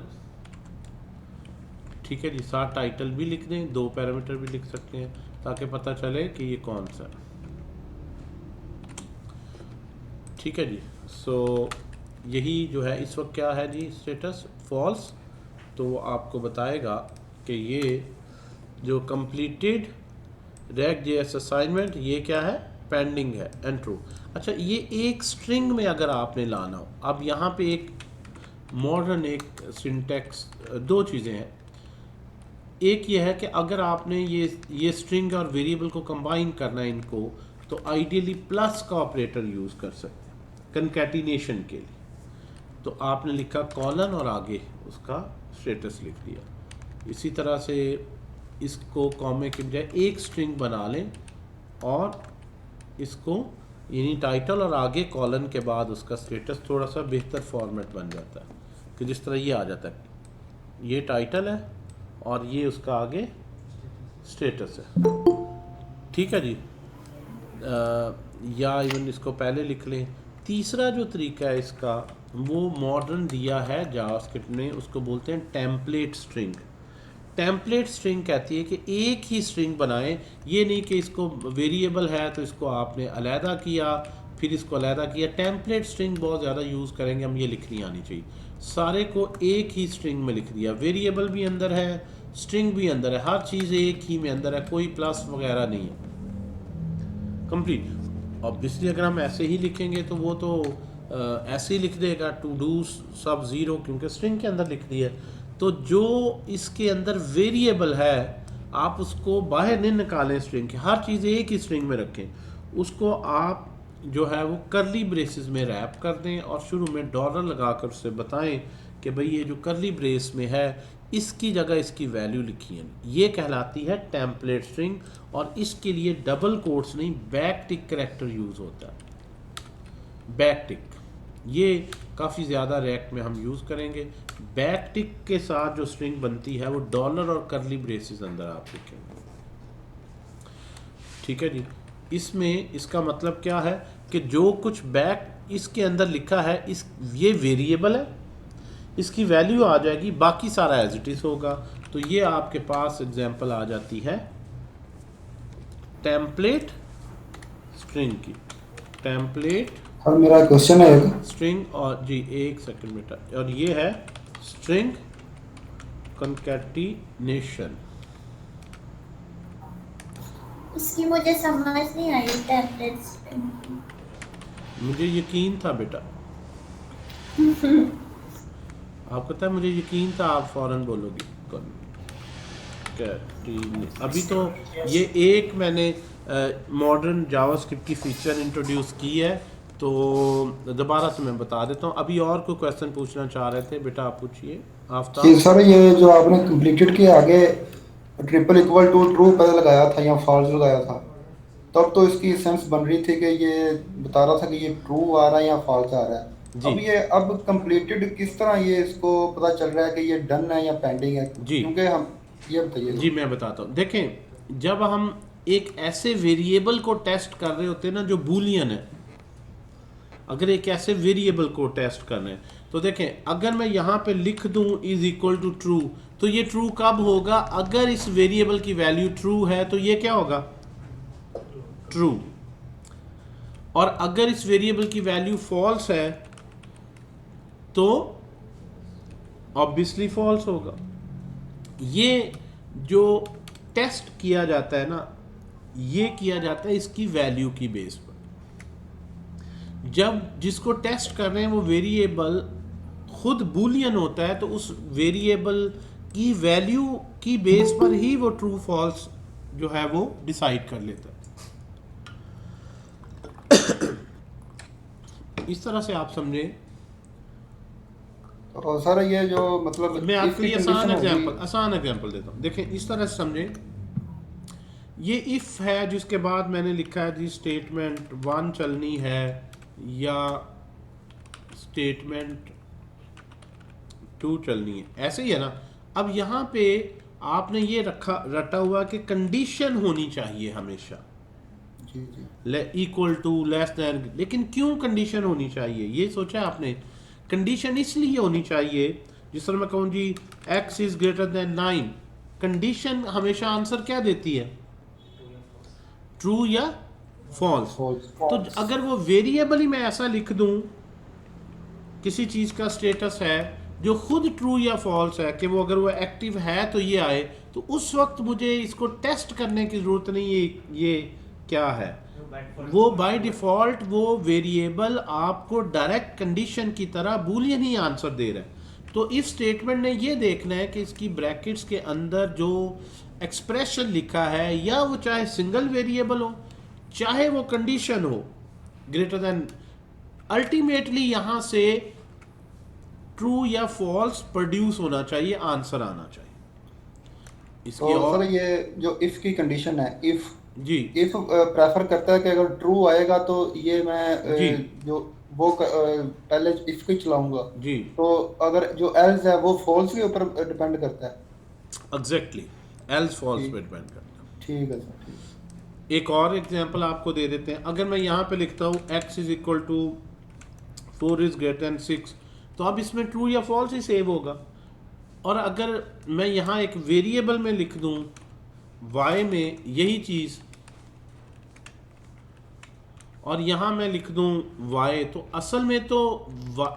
ठीक है जी, साथ टाइटल भी लिख दें, 2 पैरामीटर भी लिख सकते हैं ताकि पता चले कि ये कौन सा है, ठीक है जी। सो यही जो है इस वक्त क्या है जी, स्टेटस फॉल्स, तो वो आपको बताएगा कि ये जो कंप्लीटेड React.js असाइनमेंट ये क्या है, पेंडिंग है एंड ट्रू। अच्छा, ये एक स्ट्रिंग में अगर आपने लाना हो, अब यहाँ पे एक मॉडर्न एक सिंटैक्स, 2 चीज़ें हैं। एक ये है कि अगर आपने ये स्ट्रिंग और वेरिएबल को कंबाइन करना है इनको, तो आइडियली प्लस का ऑपरेटर यूज़ कर सकते हैं कंकैटिनेशन के लिए। तो आपने लिखा कॉलन और आगे उसका स्टेटस लिख दिया। इसी तरह से इसको कॉमे के बजाय एक स्ट्रिंग बना लें और इसको यानी टाइटल और आगे कॉलन के बाद उसका स्टेटस, थोड़ा सा बेहतर फॉर्मेट बन जाता है कि जिस तरह ये आ जाता है, ये टाइटल है और ये उसका आगे स्टेटस है, ठीक है जी। या इवन इसको पहले लिख लें। तीसरा जो तरीका है इसका, वो मॉडर्न दिया है जावास्क्रिप्ट ने, उसको बोलते हैं टेम्पलेट स्ट्रिंग। टेम्पलेट स्ट्रिंग कहती है कि एक ही स्ट्रिंग बनाएं, ये नहीं कि इसको वेरिएबल है तो इसको आपने अलहदा किया फिर इसको अलहदा किया। टेम्पलेट स्ट्रिंग बहुत ज़्यादा यूज़ करेंगे हम, ये लिखनी आनी चाहिए। सारे को एक ही स्ट्रिंग में लिख दिया, वेरिएबल भी अंदर है, स्ट्रिंग भी अंदर है, हर चीज़ एक ही में अंदर है, कोई प्लस वगैरह नहीं है, कंप्लीट। ऑब्वियसली अगर हम ऐसे ही लिखेंगे तो वो तो ऐसे ही लिख देगा टू डू सब ज़ीरो, क्योंकि स्ट्रिंग के अंदर लिख दिया। तो जो इसके अंदर वेरिएबल है आप उसको बाहर नहीं निकालें स्ट्रिंग के, हर चीज़ एक ही स्ट्रिंग में रखें। उसको आप जो है वो करली ब्रेसेस में रैप कर दें और शुरू में डॉलर लगाकर उससे बताएं कि भाई ये जो करली ब्रेस में है इसकी जगह इसकी वैल्यू लिखी है। ये कहलाती है टेम्पलेट स्ट्रिंग, और इसके लिए डबल कोट्स नहीं बैक टिक करैक्टर यूज़ होता है। बैक टिक ये काफ़ी ज़्यादा रिएक्ट में हम यूज़ करेंगे। बैक टिक के साथ जो स्ट्रिंग बनती है वो डॉलर और करली ब्रेसेस अंदर आप लिखेंगे, ठीक है जी। इसमें इसका मतलब क्या है कि जो कुछ बैक इसके अंदर लिखा है ये वेरिएबल है, इसकी वैल्यू आ जाएगी, बाकी सारा एज इट इज़ होगा। तो ये आपके पास एग्जांपल आ जाती है टेम्पलेट स्ट्रिंग की, टेम्पलेट सर मेरा क्वेश्चन है एक, स्ट्रिंग, और जी एक सेकंड बेटा, और ये है स्ट्रिंग कंकैटिनेशन। इसकी मुझे समझ नहीं आई टैबलेट्स पे। मुझे यकीन था बेटा, आपको पता है मुझे यकीन था आप फौरन बोलोगी अभी तो ये एक मैंने मॉडर्न जावास्क्रिप्ट की फीचर इंट्रोड्यूस की है, तो दोबारा से मैं बता देता हूँ। अभी और कोई क्वेश्चन पूछना चाह रहे थे बेटा, आप पूछिए कि आफ्ताब। सर ये जो आपने कंप्लीटेड के आगे ट्रिपल इक्वल टू ट्रू पहले लगाया था या फॉल्स लगाया था, तब तो इसकी सेंस बन रही थी कि ये बता रहा था कि ये ट्रू आ रहा है या फॉल्स आ रहा है। अब ये अब कंप्लीटेड किस तरह ये इसको पता चल रहा है कि ये डन है या पेंडिंग है? जी क्योंकि हम ये बताइए जी मैं बताता हूँ। देखें, जब हम एक ऐसे वेरिएबल को टेस्ट कर रहे होते हैं ना जो बूलियन है, अगर एक ऐसे वेरिएबल को टेस्ट कर रहे हैं तो देखें, अगर मैं यहाँ पे लिख दूँ इज इक्वल टू ट्रू, तो ये ट्रू कब होगा? अगर इस वेरिएबल की वैल्यू ट्रू है तो ये क्या होगा? ट्रू। और अगर इस वेरिएबल की वैल्यू फॉल्स है तो ऑब्वियसली फॉल्स होगा। ये जो टेस्ट किया जाता है ना, ये किया जाता है इसकी वैल्यू की बेस पर। जब जिसको टेस्ट कर रहे हैं वो वेरिएबल खुद बूलियन होता है, तो उस वेरिएबल की वैल्यू की बेस पर ही वो ट्रू फॉल्स जो है वो डिसाइड कर लेता है। इस तरह से आप समझे। और सर ये जो मतलब मैं आपके लिए आसान एग्जांपल एग्जांपल देता हूँ। देखें, इस तरह से समझें, ये इफ है जिसके बाद मैंने लिखा है जी स्टेटमेंट 1 चलनी है या स्टेटमेंट 2 चलनी है, ऐसे ही है ना। अब यहाँ पे आपने ये रटा हुआ कि कंडीशन होनी चाहिए हमेशा, इक्वल टू, लेस देन। लेकिन क्यों कंडीशन होनी चाहिए ये सोचा आपने? कंडीशन इसलिए होनी चाहिए, जिस तरह मैं कहूँ जी x is greater then 9, condition हमेशा आंसर क्या देती है? ट्रू या फॉल्स। तो अगर वो वेरिएबल ही मैं ऐसा लिख दूं, किसी चीज का स्टेटस है जो खुद ट्रू या फॉल्स है, कि वो अगर वो एक्टिव है तो ये आए, तो उस वक्त मुझे इसको टेस्ट करने की जरूरत नहीं है ये क्या है। वो बाय डिफॉल्ट वो वेरिएबल आपको डायरेक्ट कंडीशन की तरह बूलियन ही आंसर दे रहा है। तो इफ स्टेटमेंट ने ये देखना है कि इसकी ब्रैकेट्स के अंदर जो एक्सप्रेशन लिखा है, या वो चाहे सिंगल वेरिएबल हो चाहे वो कंडीशन हो ग्रेटर देन, अल्टीमेटली यहां से ट्रू या फॉल्स प्रोड्यूस होना चाहिए, आंसर आना चाहिए। इसकी तो और सर ये जो इफ की कंडीशन है, इफ जी इफ प्रेफर करता है कि अगर ट्रू आएगा तो ये मैं जो वो पहले इफ की चलाऊंगा जी, तो अगर जो एल्स है वो फॉल्स के ऊपर डिपेंड करता है। एग्जैक्टली, एल्स फॉल्स पे डिपेंड करता है। ठीक है सर, ठीक। एक और एग्जांपल आपको दे देते हैं। अगर मैं यहाँ पे लिखता हूँ x is equal to 4 is greater than 6, तो अब इसमें ट्रू या फॉल्स ही सेव होगा। और अगर मैं यहाँ एक वेरिएबल में लिख दूँ y में यही चीज़, और यहाँ मैं लिख दूँ y, तो असल में तो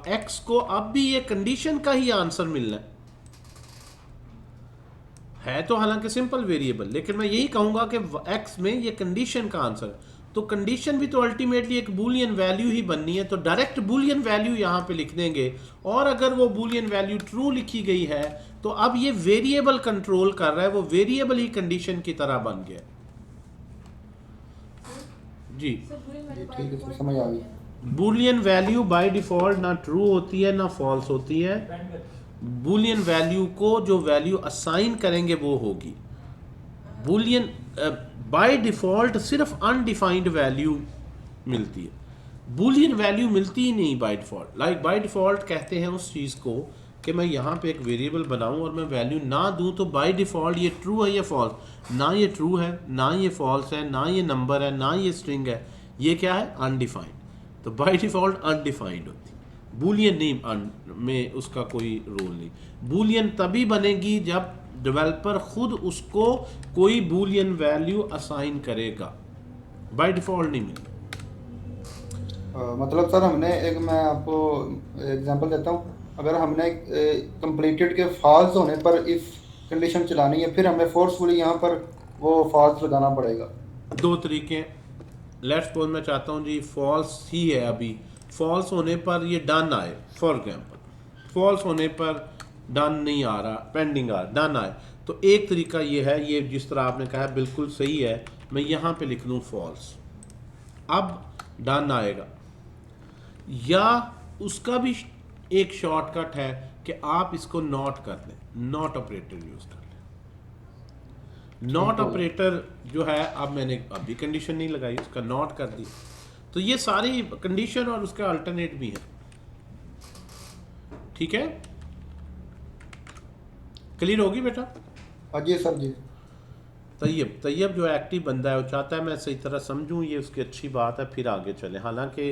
x को अब भी ये कंडीशन का ही आंसर मिलना है तो हालांकि सिंपल वेरिएबल, लेकिन मैं यही कहूँगा कि x में ये कंडीशन का आंसर है। तो कंडीशन भी तो अल्टीमेटली एक बूलियन वैल्यू ही बननी है, तो डायरेक्ट बूलियन वैल्यू यहाँ पे लिख देंगे। और अगर वो बूलियन वैल्यू ट्रू लिखी गई है तो अब ये वेरिएबल कंट्रोल कर रहा है, वो वेरिएबल ही कंडीशन की तरह बन गया। जी ठीक है सर, समझ आ गई। बूलियन वैल्यू बाय डिफॉल्ट ना ट्रू होती है ना फॉल्स होती है। बूलियन वैल्यू को जो वैल्यू असाइन करेंगे वो होगी। बूलियन बाय डिफॉल्ट सिर्फ अनडिफाइंड वैल्यू मिलती है, बूलियन वैल्यू मिलती ही नहीं by default. Like by default कहते हैं उस चीज़ को कि मैं यहाँ पे एक वेरिएबल बनाऊँ और मैं वैल्यू ना दूँ तो बाय डिफॉल्ट ये ट्रू है या फॉल्स। ना ये ट्रू है, ना ये फॉल्स है, ना ये नंबर है, ना ये स्ट्रिंग है, ये क्या है? अनडिफाइंड। तो बाय डिफॉल्ट अनडिफाइंड होती है, बूलियन नहीं में उसका कोई रोल नहीं। बूलियन तभी बनेगी जब डेवलपर खुद उसको कोई बूलियन वैल्यू असाइन करेगा, बाय डिफ़ॉल्ट नहीं मिलेगा। मतलब सर हमने एक, मैं आपको एग्जांपल देता हूँ, अगर हमने कंप्लीटेड के फॉल्स होने पर इफ कंडीशन चलानी है, फिर हमें फोर्सफुली यहाँ पर वो फॉल्स लगाना पड़ेगा। दो तरीके, लेट्स सपोज मैं चाहता हूँ जी फॉल्स ही है, अभी फॉल्स होने पर ये डन आए, फॉर एग्जांपल फॉल्स होने पर डन नहीं आ रहा, पेंडिंग आ रहा, डन आए, तो एक तरीका ये है, ये जिस तरह आपने कहा बिल्कुल सही है, मैं यहाँ पे लिख दूँ फॉल्स, अब डन आएगा। या उसका भी एक शॉर्टकट है कि आप इसको नॉट कर लें, नॉट ऑपरेटर यूज कर लें। नॉट ऑपरेटर जो है, अब मैंने अभी कंडीशन नहीं लगाई, उसका नॉट कर दी, तो ये सारी कंडीशन और उसका अल्टरनेट भी है। ठीक है, क्लियर होगी बेटा? हाँ जी सर जी। तैयब जो एक्टिव बंदा है वो चाहता है मैं सही तरह समझूं, ये उसकी अच्छी बात है, फिर आगे चलें। हालांकि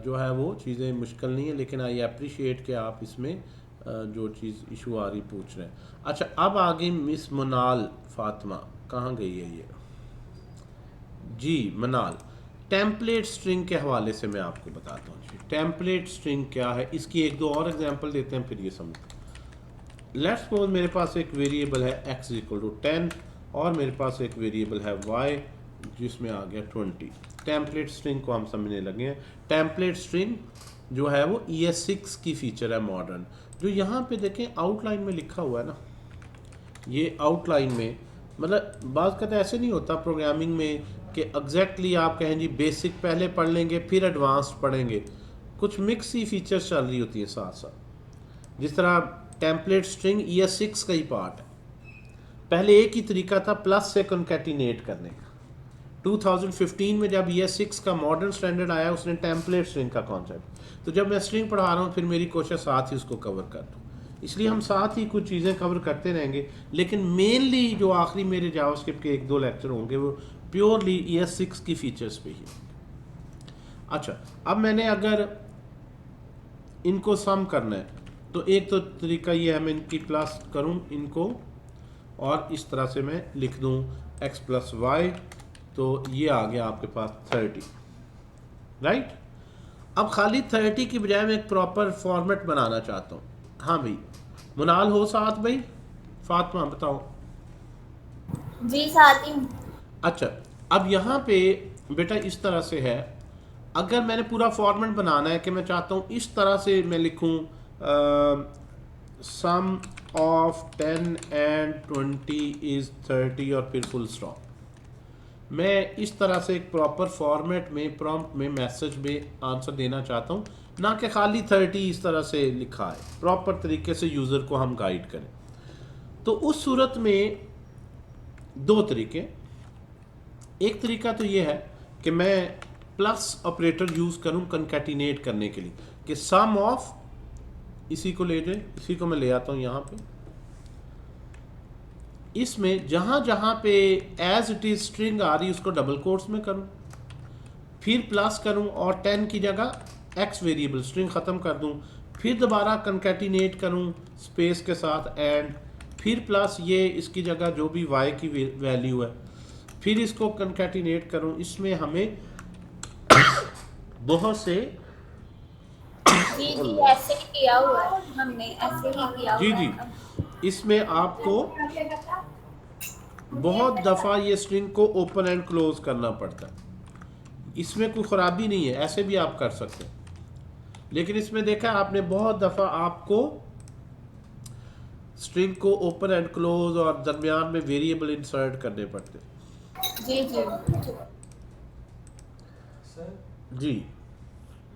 जो है वो चीज़ें मुश्किल नहीं है, लेकिन आई अप्रिशिएट कि आप इसमें जो चीज़ इशू आ रही पूछ रहे हैं। अच्छा, अब आगे मिस मनाल फातिमा, कहाँ गई है ये? जी मनाल, टेम्पलेट स्ट्रिंग के हवाले से मैं आपको बताता हूँ जी, टेम्पलेट स्ट्रिंग क्या है, इसकी एक दो और एग्जांपल देते हैं, फिर ये समझते हैं। लेट्स सपोज मेरे पास एक वेरिएबल है x = 10 और मेरे पास एक वेरिएबल है y जिसमें आ गया 20। टेम्पलेट स्ट्रिंग को हम समझने लगे हैं। टेम्पलेट स्ट्रिंग जो है वो ES6 की फीचर है मॉडर्न, जो यहाँ पे देखें आउटलाइन में लिखा हुआ है ना, ये आउटलाइन में, मतलब बात कहते ऐसे नहीं होता प्रोग्रामिंग में कि एग्जैक्टली आप कहें जी बेसिक पहले पढ़ लेंगे फिर एडवांस्ड पढ़ेंगे, कुछ मिक्स ही फीचर्स चल रही होती हैं साथ साथ। जिस तरह टेम्पलेट स्ट्रिंग ES6 का ही पार्ट है। पहले एक ही तरीका था प्लस से कॉन्कैटिनेट करने का। 2015 में जब ES6 का मॉडर्न स्टैंडर्ड आया, उसने टेम्पलेट स्ट्रिंग का कॉन्सेप्ट, तो जब मैं स्ट्रिंग पढ़ा रहा हूँ फिर मेरी कोशिश साथ ही उसको कवर कर दूँ, इसलिए हम साथ ही कुछ चीज़ें कवर करते रहेंगे, लेकिन मेनली जो आखिरी मेरे जावास्क्रिप्ट के 1-2 लेक्चर होंगे वो प्योरली ES6 की फीचर्स पे ही। अच्छा, अब मैंने अगर इनको सम करना है तो एक तो तरीका ये है, मैं इनकी प्लस करूं इनको और इस तरह से मैं लिख दूं x + y, तो ये आ गया आपके पास 30, राइट। अब खाली 30 की बजाय मैं एक प्रॉपर फॉर्मेट बनाना चाहता हूं। हाँ भाई मुनाल हो साथ, भाई फातिमा बताओ। जी साथ ही। अच्छा, अब यहाँ पे बेटा इस तरह से है, अगर मैंने पूरा फॉर्मेट बनाना है कि मैं चाहता हूँ इस तरह से मैं लिखूँ सम ऑफ 10 and 20 is 30 और फिर फुल स्टॉप, मैं इस तरह से एक प्रॉपर फॉर्मेट में प्रॉम्प्ट में मैसेज में आंसर देना चाहता हूँ, ना कि खाली 30 इस तरह से लिखा है, प्रॉपर तरीके से यूज़र को हम गाइड करें। तो उस सूरत में दो तरीके, एक तरीका तो ये है कि मैं प्लस ऑपरेटर यूज़ करूँ कॉन्कैटिनेट करने के लिए, कि सम ऑफ, इसी को ले जाए, इसी को मैं ले आता हूँ यहाँ पे, इसमें जहाँ जहाँ पे एज इट इज़ स्ट्रिंग आ रही उसको डबल कोट्स में करूँ, फिर प्लस करूँ और 10 की जगह x वेरिएबल स्ट्रिंग ख़त्म कर दूँ, फिर दोबारा कॉन्कैटिनेट करूँ स्पेस के साथ एंड, फिर प्लस ये इसकी जगह जो भी y की वैल्यू है, फिर इसको कॉन्कैटिनेट करूँ। इसमें हमें बहुत से जी ऐसे ही किया हुआ है हमने, ऐसे ही किया जी हुआ जी है। इसमें आपको बहुत दफ़ा ये स्ट्रिंग को ओपन एंड क्लोज करना पड़ता है, इसमें कोई ख़राबी नहीं है, ऐसे भी आप कर सकते हैं, लेकिन इसमें देखा आपने बहुत दफ़ा आपको स्ट्रिंग को ओपन एंड क्लोज और दरमियान में वेरिएबल इंसर्ट करने पड़ते हैं। जी जी सर जी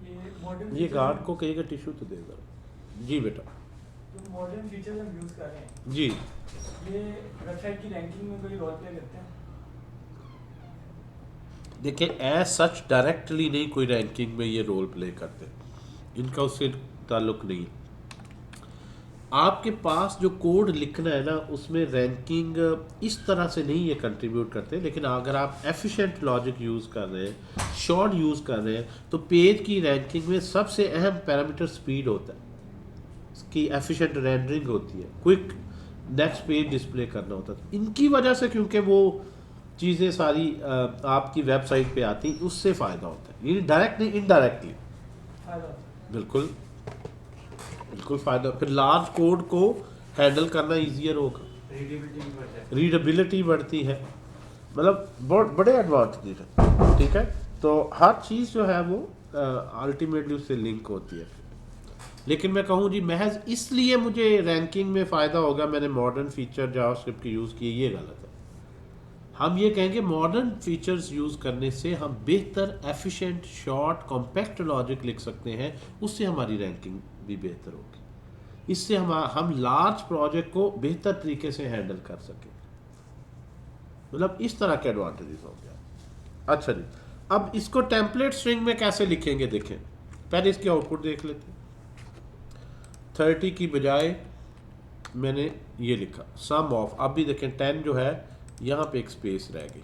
ये मॉडर्न ये गार्ड को कहेगा टिश्यू तो देगा। जी बेटा। जो मॉडर्न फीचर्स हम यूज़ कर रहे हैं, जी ये वेबसाइट की रैंकिंग में कोई रोल प्ले करते हैं? देखिए एज सच डायरेक्टली नहीं कोई रैंकिंग में ये रोल प्ले करते, इनका उससे ताल्लुक नहीं। आपके पास जो कोड लिखना है ना उसमें रैंकिंग इस तरह से नहीं ये कंट्रीब्यूट करते, लेकिन अगर आप एफिशिएंट लॉजिक यूज़ कर रहे हैं, शॉर्ट यूज़ कर रहे हैं, तो पेज की रैंकिंग में सबसे अहम पैरामीटर स्पीड होता है, इसकी एफिशिएंट रेंडरिंग होती है, क्विक नेक्स्ट पेज डिस्प्ले करना होता था। इनकी वजह से क्योंकि वो चीज़ें सारी आपकी वेबसाइट पे आती, उससे फ़ायदा होता है। ये डायरेक्ट नहीं, इनडायरेक्टली बिल्कुल बिल्कुल फ़ायदा। फिर लार्ज कोड को हैंडल करना ईजियर होगा, रीडेबिलिटी बढ़ती है, मतलब बहुत बड़े एडवांटेज है। ठीक है, तो हर चीज़ जो है वो अल्टीमेटली उससे लिंक होती है। लेकिन मैं कहूँ जी महज इसलिए मुझे रैंकिंग में फ़ायदा होगा मैंने मॉडर्न फीचर जावास्क्रिप्ट के यूज़ किए, ये गलत है। हम ये कहेंगे मॉडर्न फीचर्स यूज़ करने से हम बेहतर, एफिशिएंट, शॉर्ट, कॉम्पैक्ट लॉजिक लिख सकते हैं, उससे हमारी रैंकिंग भी बेहतर होगी। इससे हम लार्ज प्रोजेक्ट को बेहतर तरीके से हैंडल कर सकें। मतलब इस तरह के एडवांटेजेस हो गया। अच्छा जी, अब इसको टेम्पलेट स्ट्रिंग में कैसे लिखेंगे देखें। पहले इसकी आउटपुट देख लेते हैं। 30 की बजाय मैंने ये लिखा सम ऑफ, अब भी देखें 10 जो है यहाँ पे एक स्पेस रह गई,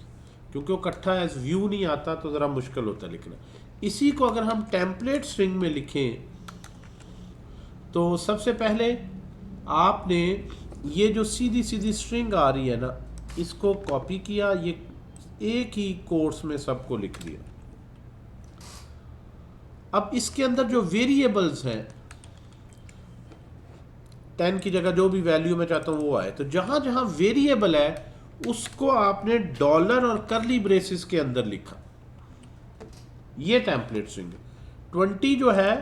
क्योंकि वो इकट्ठा एज व्यू नहीं आता तो ज़रा मुश्किल होता है लिखना। इसी को अगर हम टेम्पलेट स्ट्रिंग में लिखें तो सबसे पहले आपने ये जो सीधी सीधी स्ट्रिंग आ रही है ना, इसको कॉपी किया, ये एक ही कोर्स में सबको लिख दिया। अब इसके अंदर जो वेरिएबल्स हैं, 10 की जगह जो भी वैल्यू मैं चाहता हूं वो आए, तो जहां जहां वेरिएबल है उसको आपने डॉलर और कर्ली ब्रेसेस के अंदर लिखा। ये टेम्पलेट स्ट्रिंग है। 20 जो है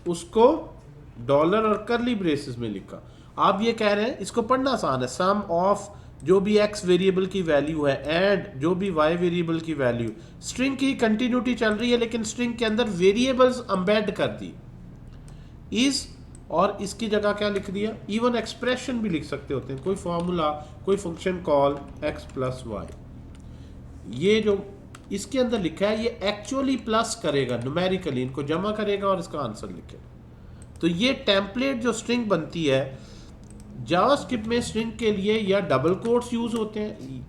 उसको डॉलर और कर्ली ब्रेसेस में लिखा। आप ये कह रहे हैं, इसको पढ़ना आसान है, सम ऑफ जो भी x वेरिएबल की वैल्यू है एंड जो भी y वेरिएबल की वैल्यू। स्ट्रिंग की कंटिन्यूटी चल रही है लेकिन स्ट्रिंग के अंदर वेरिएबल्स एम्बेड कर दी। इज और इसकी जगह क्या लिख दिया, इवन एक्सप्रेशन भी लिख सकते होते हैं, कोई फॉर्मूला, कोई function call x plus y. ये जो इसके अंदर लिखा है ये एक्चुअली प्लस करेगा, न्यूमेरिकली इनको जमा करेगा और इसका आंसर लिखेगा। तो ये टेम्पलेट जो स्ट्रिंग बनती है, जावास्क्रिप्ट में स्ट्रिंग के लिए या डबल कोट्स यूज होते हैं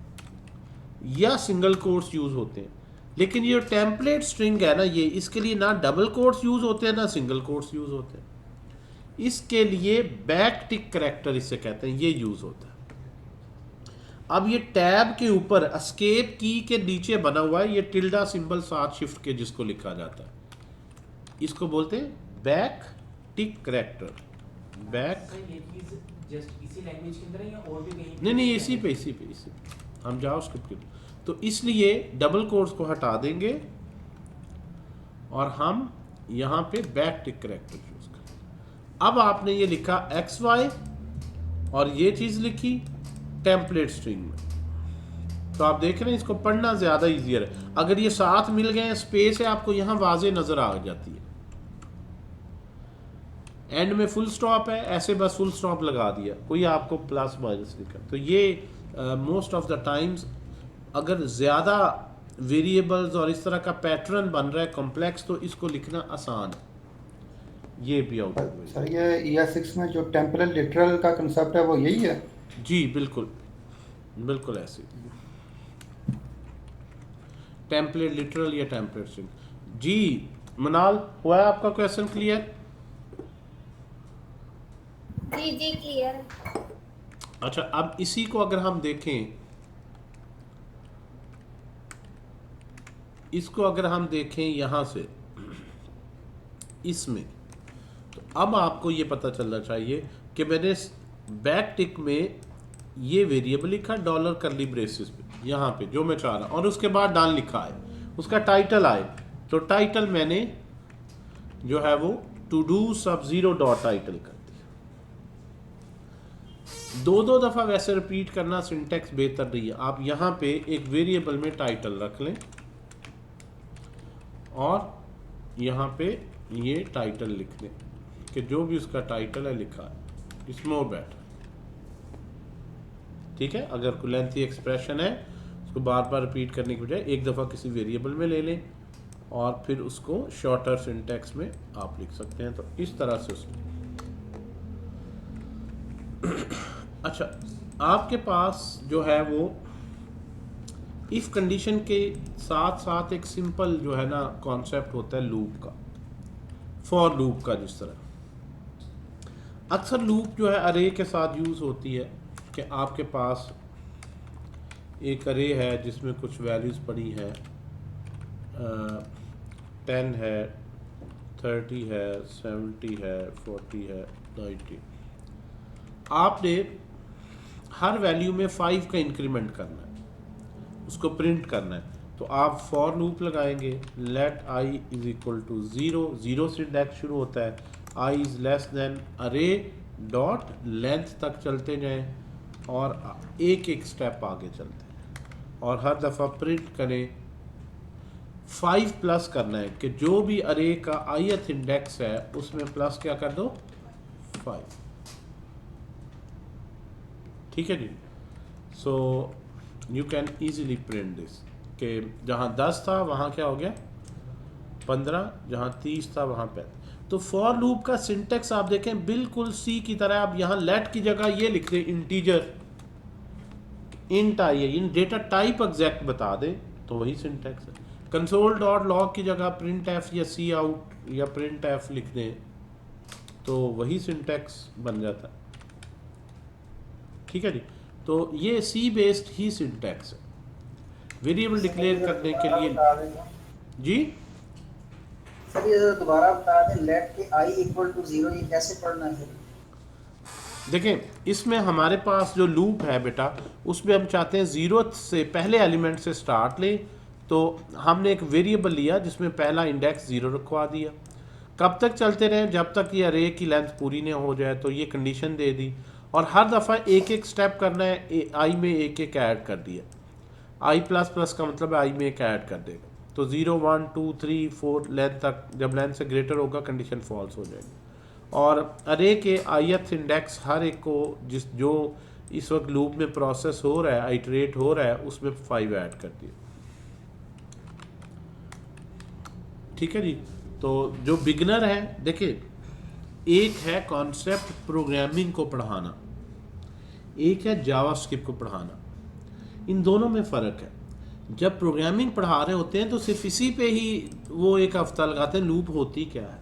या सिंगल कोट्स यूज होते हैं, लेकिन ये टेम्पलेट स्ट्रिंग है ना, ये इसके लिए ना डबल कोट्स यूज होते हैं ना सिंगल कोट्स यूज होते हैं। इसके लिए बैक टिक करैक्टर इसे कहते हैं, ये यूज होता है। अब ये टैब के ऊपर एस्केप की के नीचे बना हुआ है ये टिल्डा सिंबल 7 शिफ्ट के, जिसको लिखा जाता है, इसको बोलते हैं बैक टिक करैक्टर। बैक जस्ट इसी लैंग्वेज के अंदर है या और भी कहीं? नहीं, इसी पे हम जावास्क्रिप्ट के, तो इसलिए डबल कोट्स को हटा देंगे और हम यहाँ पे बैक टिक करैक्टर यूज करेंगे। अब आपने ये लिखा एक्स वाई और ये चीज़ लिखी टेम्पलेट स्ट्रिंग में, तो आप देख रहे हैं इसको पढ़ना ज़्यादा ईजियर है। अगर ये साथ मिल गए, स्पेस है, आपको यहाँ वाजे नज़र आ जाती है। एंड में फुल स्टॉप है, ऐसे बस फुल स्टॉप लगा दिया, कोई आपको प्लस माइनस लिखा। तो ये मोस्ट ऑफ द टाइम्स अगर ज़्यादा वेरिएबल्स और इस तरह का पैटर्न बन रहा है कॉम्प्लेक्स, तो इसको लिखना आसान है। ये भी आउट सर, ये ES6 में जो टेम्पलेट लिटरल का कंसेप्ट है वो यही है? जी बिल्कुल बिल्कुल ऐसे टेम्पलेट लिटरल या टेम्पलेट स्ट्रिंग। जी मनाल, हुआ है आपका क्वेश्चन क्लियर? जी क्लियर। अच्छा, अब इसी को अगर हम देखें, इसको अगर हम देखें यहाँ से इसमें, तो अब आपको ये पता चलना चाहिए कि मैंने बैक टिक में ये वेरिएबल लिखा डॉलर कर्ली ब्रेसेस पे, यहाँ पे जो मैं चाह रहा, और उसके बाद डाल लिखा है, उसका टाइटल आए, तो टाइटल मैंने जो है वो टू डू सब जीरो डॉट टाइटल कर दिया। दो दफ़ा वैसे रिपीट करना सिंटेक्स बेहतर नहीं है। आप यहाँ पे एक वेरिएबल में टाइटल रख लें और यहाँ पे ये टाइटल लिख लें कि जो भी उसका टाइटल है लिखा है, इट्स मोर बेटर। ठीक है, अगर कोई लेंथी एक्सप्रेशन है उसको बार बार रिपीट करने की बजाय एक दफ़ा किसी वेरिएबल में ले लें और फिर उसको शॉर्टर सिंटेक्स में आप लिख सकते हैं। तो इस तरह से उसमें अच्छा, आपके पास जो है वो इफ कंडीशन के साथ साथ एक सिंपल जो है ना कॉन्सेप्ट होता है लूप का, फॉर लूप का। जिस तरह अक्सर लूप जो है अरे के साथ यूज होती है, कि आपके पास एक अरे है जिसमें कुछ वैल्यूज़ पड़ी हैं, 10 है, 30 है, 70 है, 40 है, 90। आपने हर वैल्यू में 5 का इंक्रीमेंट करना है, उसको प्रिंट करना है। तो आप फॉर लूप लगाएंगे, let i is equal to 0, 0 से इंडेक्स शुरू होता है, i is less than array dot length तक चलते जाएं और एक एक स्टेप आगे चलते हैं और हर दफ़ा प्रिंट करें 5 प्लस करना है कि जो भी अरे का ith इंडेक्स है उसमें प्लस क्या कर दो 5। ठीक है जी। So you can easily print this कि जहाँ 10 था वहाँ क्या हो गया 15, जहाँ 30 था वहाँ 5। तो फॉर लूप का सिंटेक्स आप देखें बिल्कुल सी की तरह। आप यहाँ लेट की जगह ये लिख दें इंटीजर, इंट आई है, इन डेटा टाइप एग्जैक्ट बता दें तो वही सिंटेक्स है। कंसोल डॉट लॉग की जगह प्रिंट एफ या सी आउट या प्रिंट एफ लिख दें तो वही सिंटेक्स बन जाता है। ठीक है जी। तो ये सी बेस्ड ही सिंटेक्स है वेरिएबल डिक्लेयर करने के लिए। जी सर ये दोबारा बता दें, लेट के i इक्वल टू 0 ये कैसे पढ़ना है? देखें इसमें हमारे पास जो लूप है बेटा उसमें हम चाहते हैं 0 से पहले एलिमेंट से स्टार्ट लें। तो हमने एक वेरिएबल लिया जिसमें पहला इंडेक्स 0 रखवा दिया। कब तक चलते रहें? जब तक ये अरे की लेंथ पूरी नहीं हो जाए। तो ये कंडीशन दे दी और हर दफ़ा एक एक स्टेप करना है। आई में एक एक ऐड कर दिया। आई प्लस प्लस का मतलब आई में एक ऐड कर देगा। तो 0 1 2 3 4 लेंथ तक, जब लेंथ से ग्रेटर होगा कंडीशन फॉल्स हो जाएगी। और अरे के ith इंडेक्स हर एक को जो इस वक्त लूप में प्रोसेस हो रहा है, आइटरेट हो रहा है, उसमें 5 ऐड कर दिए। ठीक है जी। तो जो बिगनर है, देखिए एक है कॉन्सेप्ट प्रोग्रामिंग को पढ़ाना, एक है जावास्क्रिप्ट को पढ़ाना। इन दोनों में फ़र्क है। जब प्रोग्रामिंग पढ़ा रहे होते हैं तो सिर्फ इसी पे ही वो एक हफ्ता लगाते हैं लूप होती क्या है,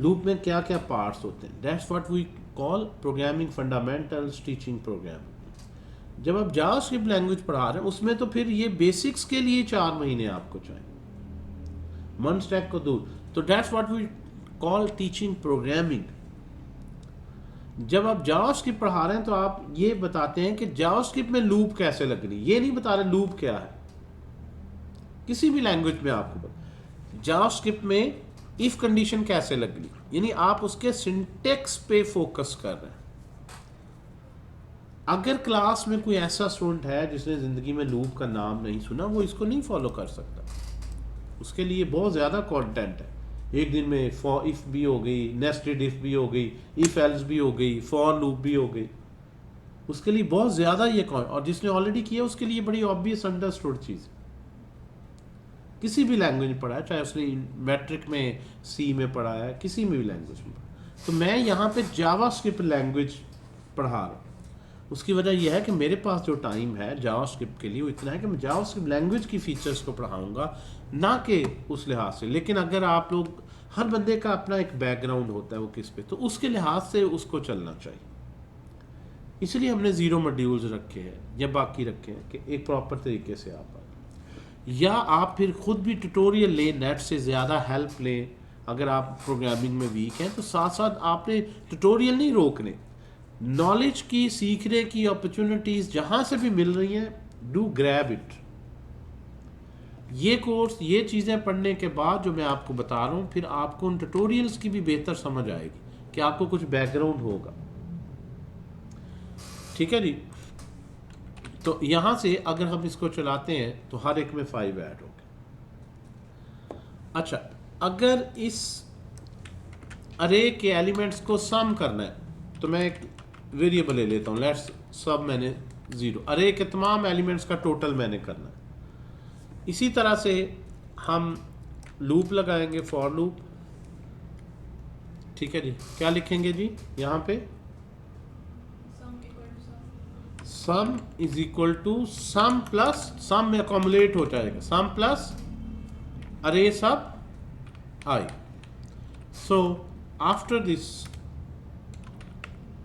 लूप में क्या क्या पार्ट्स होते हैं। That's what we call programming fundamentals, teaching programming. जब आप जावास्क्रिप्ट लैंग्वेज पढ़ा रहे हैं उसमें तो फिर ये बेसिक्स के लिए 4 महीने आपको चाहिए, मन स्टैक को दूर। तो that's what we call teaching programming. जब आप जावास्क्रिप्ट पढ़ा रहे हैं तो आप ये बताते हैं कि जावास्क्रिप्ट में लूप कैसे लगनी, ये नहीं बता रहे लूप क्या है। किसी भी लैंग्वेज में आपको जावास्क्रिप्ट में इफ कंडीशन कैसे लगनी, यानी आप उसके सिंटेक्स पे फोकस कर रहे हैं। अगर क्लास में कोई ऐसा स्टूडेंट है जिसने जिंदगी में लूप का नाम नहीं सुना, वो इसको नहीं फॉलो कर सकता। उसके लिए बहुत ज़्यादा कंटेंट है। एक दिन में फॉर इफ भी हो गई, नेस्टेड इफ भी हो गई, इफ एल्स भी हो गई, फॉर लूप भी हो गई। उसके लिए बहुत ज़्यादा ये और जिसने ऑलरेडी किया उसके लिए बड़ी ऑब्वियस अंडरस्टूड चीज़। किसी भी लैंग्वेज में पढ़ा है, चाहे उसने मैट्रिक में सी में पढ़ा है, किसी में भी लैंग्वेज में पढ़ा। तो मैं यहाँ पे जावास्क्रिप्ट लैंग्वेज पढ़ा रहा हूँ। उसकी वजह यह है कि मेरे पास जो टाइम है जावास्क्रिप्ट के लिए वो इतना है कि मैं जावास्क्रिप्ट लैंग्वेज की फीचर्स को पढ़ाऊँगा, ना कि उस लिहाज से। लेकिन अगर आप लोग, हर बंदे का अपना एक बैकग्राउंड होता है वो किस पे, तो उसके लिहाज से उसको चलना चाहिए। इसलिए हमने 0 मॉड्यूल्स रखे हैं या बाकी रखे हैं कि एक प्रॉपर तरीके से आप या आप फिर खुद भी ट्यूटोरियल लें, नेट से ज़्यादा हेल्प लें। अगर आप प्रोग्रामिंग में वीक हैं तो साथ साथ आपने ट्यूटोरियल नहीं रोकने, नॉलेज की, सीखने की अपॉर्चुनिटीज़ जहाँ से भी मिल रही हैं, डू ग्रैब इट। ये कोर्स, ये चीज़ें पढ़ने के बाद जो मैं आपको बता रहा हूँ, फिर आपको उन ट्यूटोरियल्स की भी बेहतर समझ आएगी कि आपको कुछ बैकग्राउंड होगा। ठीक है जी। तो यहाँ से अगर हम इसको चलाते हैं तो हर एक में 5 ऐड हो गए। अच्छा, अगर इस अरे के एलिमेंट्स को सम करना है तो मैं एक वेरिएबल ले लेता हूँ, लेट्स सब मैंने 0, अरे के तमाम एलिमेंट्स का टोटल मैंने करना है। इसी तरह से हम लूप लगाएंगे, फॉर लूप। ठीक है जी। क्या लिखेंगे जी यहाँ पे? Sum is equal to sum plus, sum में अकोमुलेट हो जाएगा, sum plus array sub i. So after this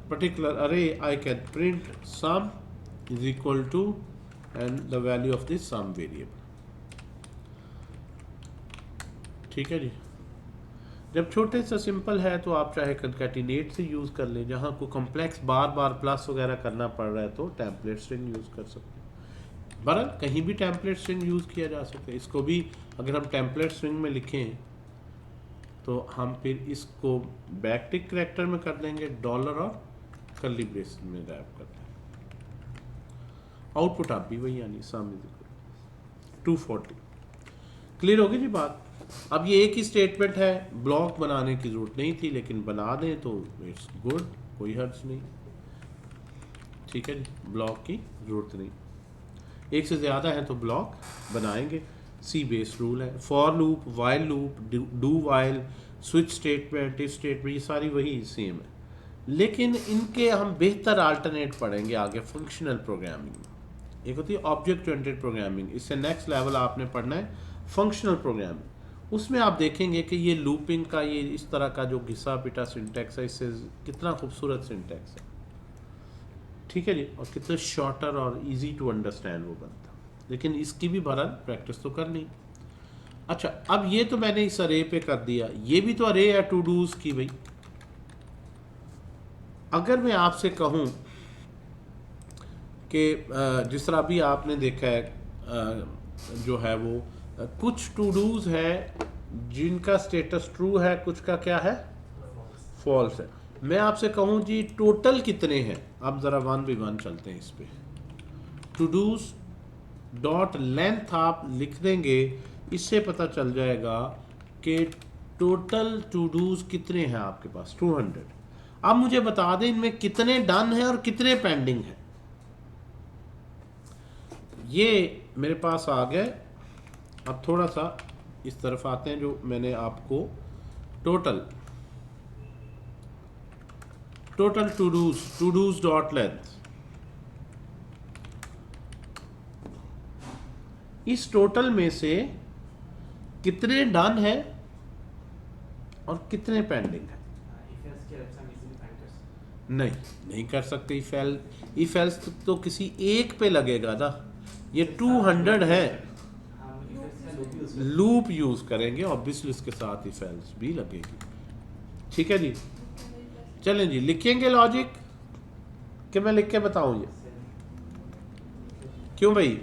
particular array I can print sum is equal to and the value of this sum variable। ठीक है जी। जब छोटे सा simple है तो आप चाहे कंकैटिनेट से यूज़ कर लें, जहाँ को कॉम्प्लेक्स बार बार प्लस वगैरह करना पड़ रहा है तो टेम्पलेट स्ट्रिंग यूज़ कर सकते हैं। बहरहाल कहीं भी टेम्पलेट स्ट्रिंग यूज़ किया जा सकता है। इसको भी अगर हम टेम्पलेट स्ट्रिंग में लिखें तो हम फिर इसको बैकटिक करैक्टर में कर देंगे, डॉलर और कर्ली ब्रेसेस में रैप कर देंगे। आउटपुट आप भी वही आनी सम इज 240। क्लियर होगी जी बात। अब ये एक ही स्टेटमेंट है, ब्लॉक बनाने की ज़रूरत नहीं थी, लेकिन बना दें तो इट्स गुड, कोई हर्ज नहीं। ठीक है जी, ब्लॉक की ज़रूरत नहीं। एक से ज़्यादा है तो ब्लॉक बनाएंगे। सी बेस रूल है, for loop, while loop, do while, switch statement, if statement, ये सारी वही सेम है, लेकिन इनके हम बेहतर अल्टरनेट पढ़ेंगे आगे फंक्शनल प्रोग्रामिंग में। एक होती है ऑब्जेक्ट ओरिएंटेड प्रोग्रामिंग, इससे नेक्स्ट लेवल आपने पढ़ना है फंक्शनल प्रोग्रामिंग। उसमें आप देखेंगे कि ये लूपिंग का ये इस तरह का जो घिसा पिटा सिंटैक्स है, इससे कितना खूबसूरत सिंटैक्स है। ठीक है जी, और कितना शॉर्टर और इजी टू अंडरस्टैंड वो बनता। लेकिन इसकी भी बहरहाल प्रैक्टिस तो करनी। अच्छा, अब ये तो मैंने इस अरे पे कर दिया, ये भी तो अरे है टू डूज की भाई। अगर मैं आपसे कहूँ कि जिस तरह अभी आपने देखा है जो है वो कुछ टू डूज है जिनका स्टेटस ट्रू है, कुछ का क्या है फॉल्स है। मैं आपसे कहूँ जी टोटल कितने हैं, अब ज़रा 1 by 1 चलते हैं इस पे। टू डूज डॉट लेंथ आप लिख देंगे, इससे पता चल जाएगा कि टोटल टू डूज कितने हैं आपके पास, 200। अब मुझे बता दें इनमें कितने डन हैं और कितने पेंडिंग हैं। ये मेरे पास आ गए। अब थोड़ा सा इस तरफ आते हैं, जो मैंने आपको total todos dot length, इस टोटल में से कितने डन है और कितने पेंडिंग है। नहीं कर सकते। इफ एल्स तो किसी एक पे लगेगा ना। ये 200 है, लूप यूज करेंगे ऑब्वियसली, इसके साथ इफ एल्स भी लगेगी। ठीक है जी, चलें जी लिखेंगे लॉजिक कि मैं लिख के बताऊं ये, क्यों भाई।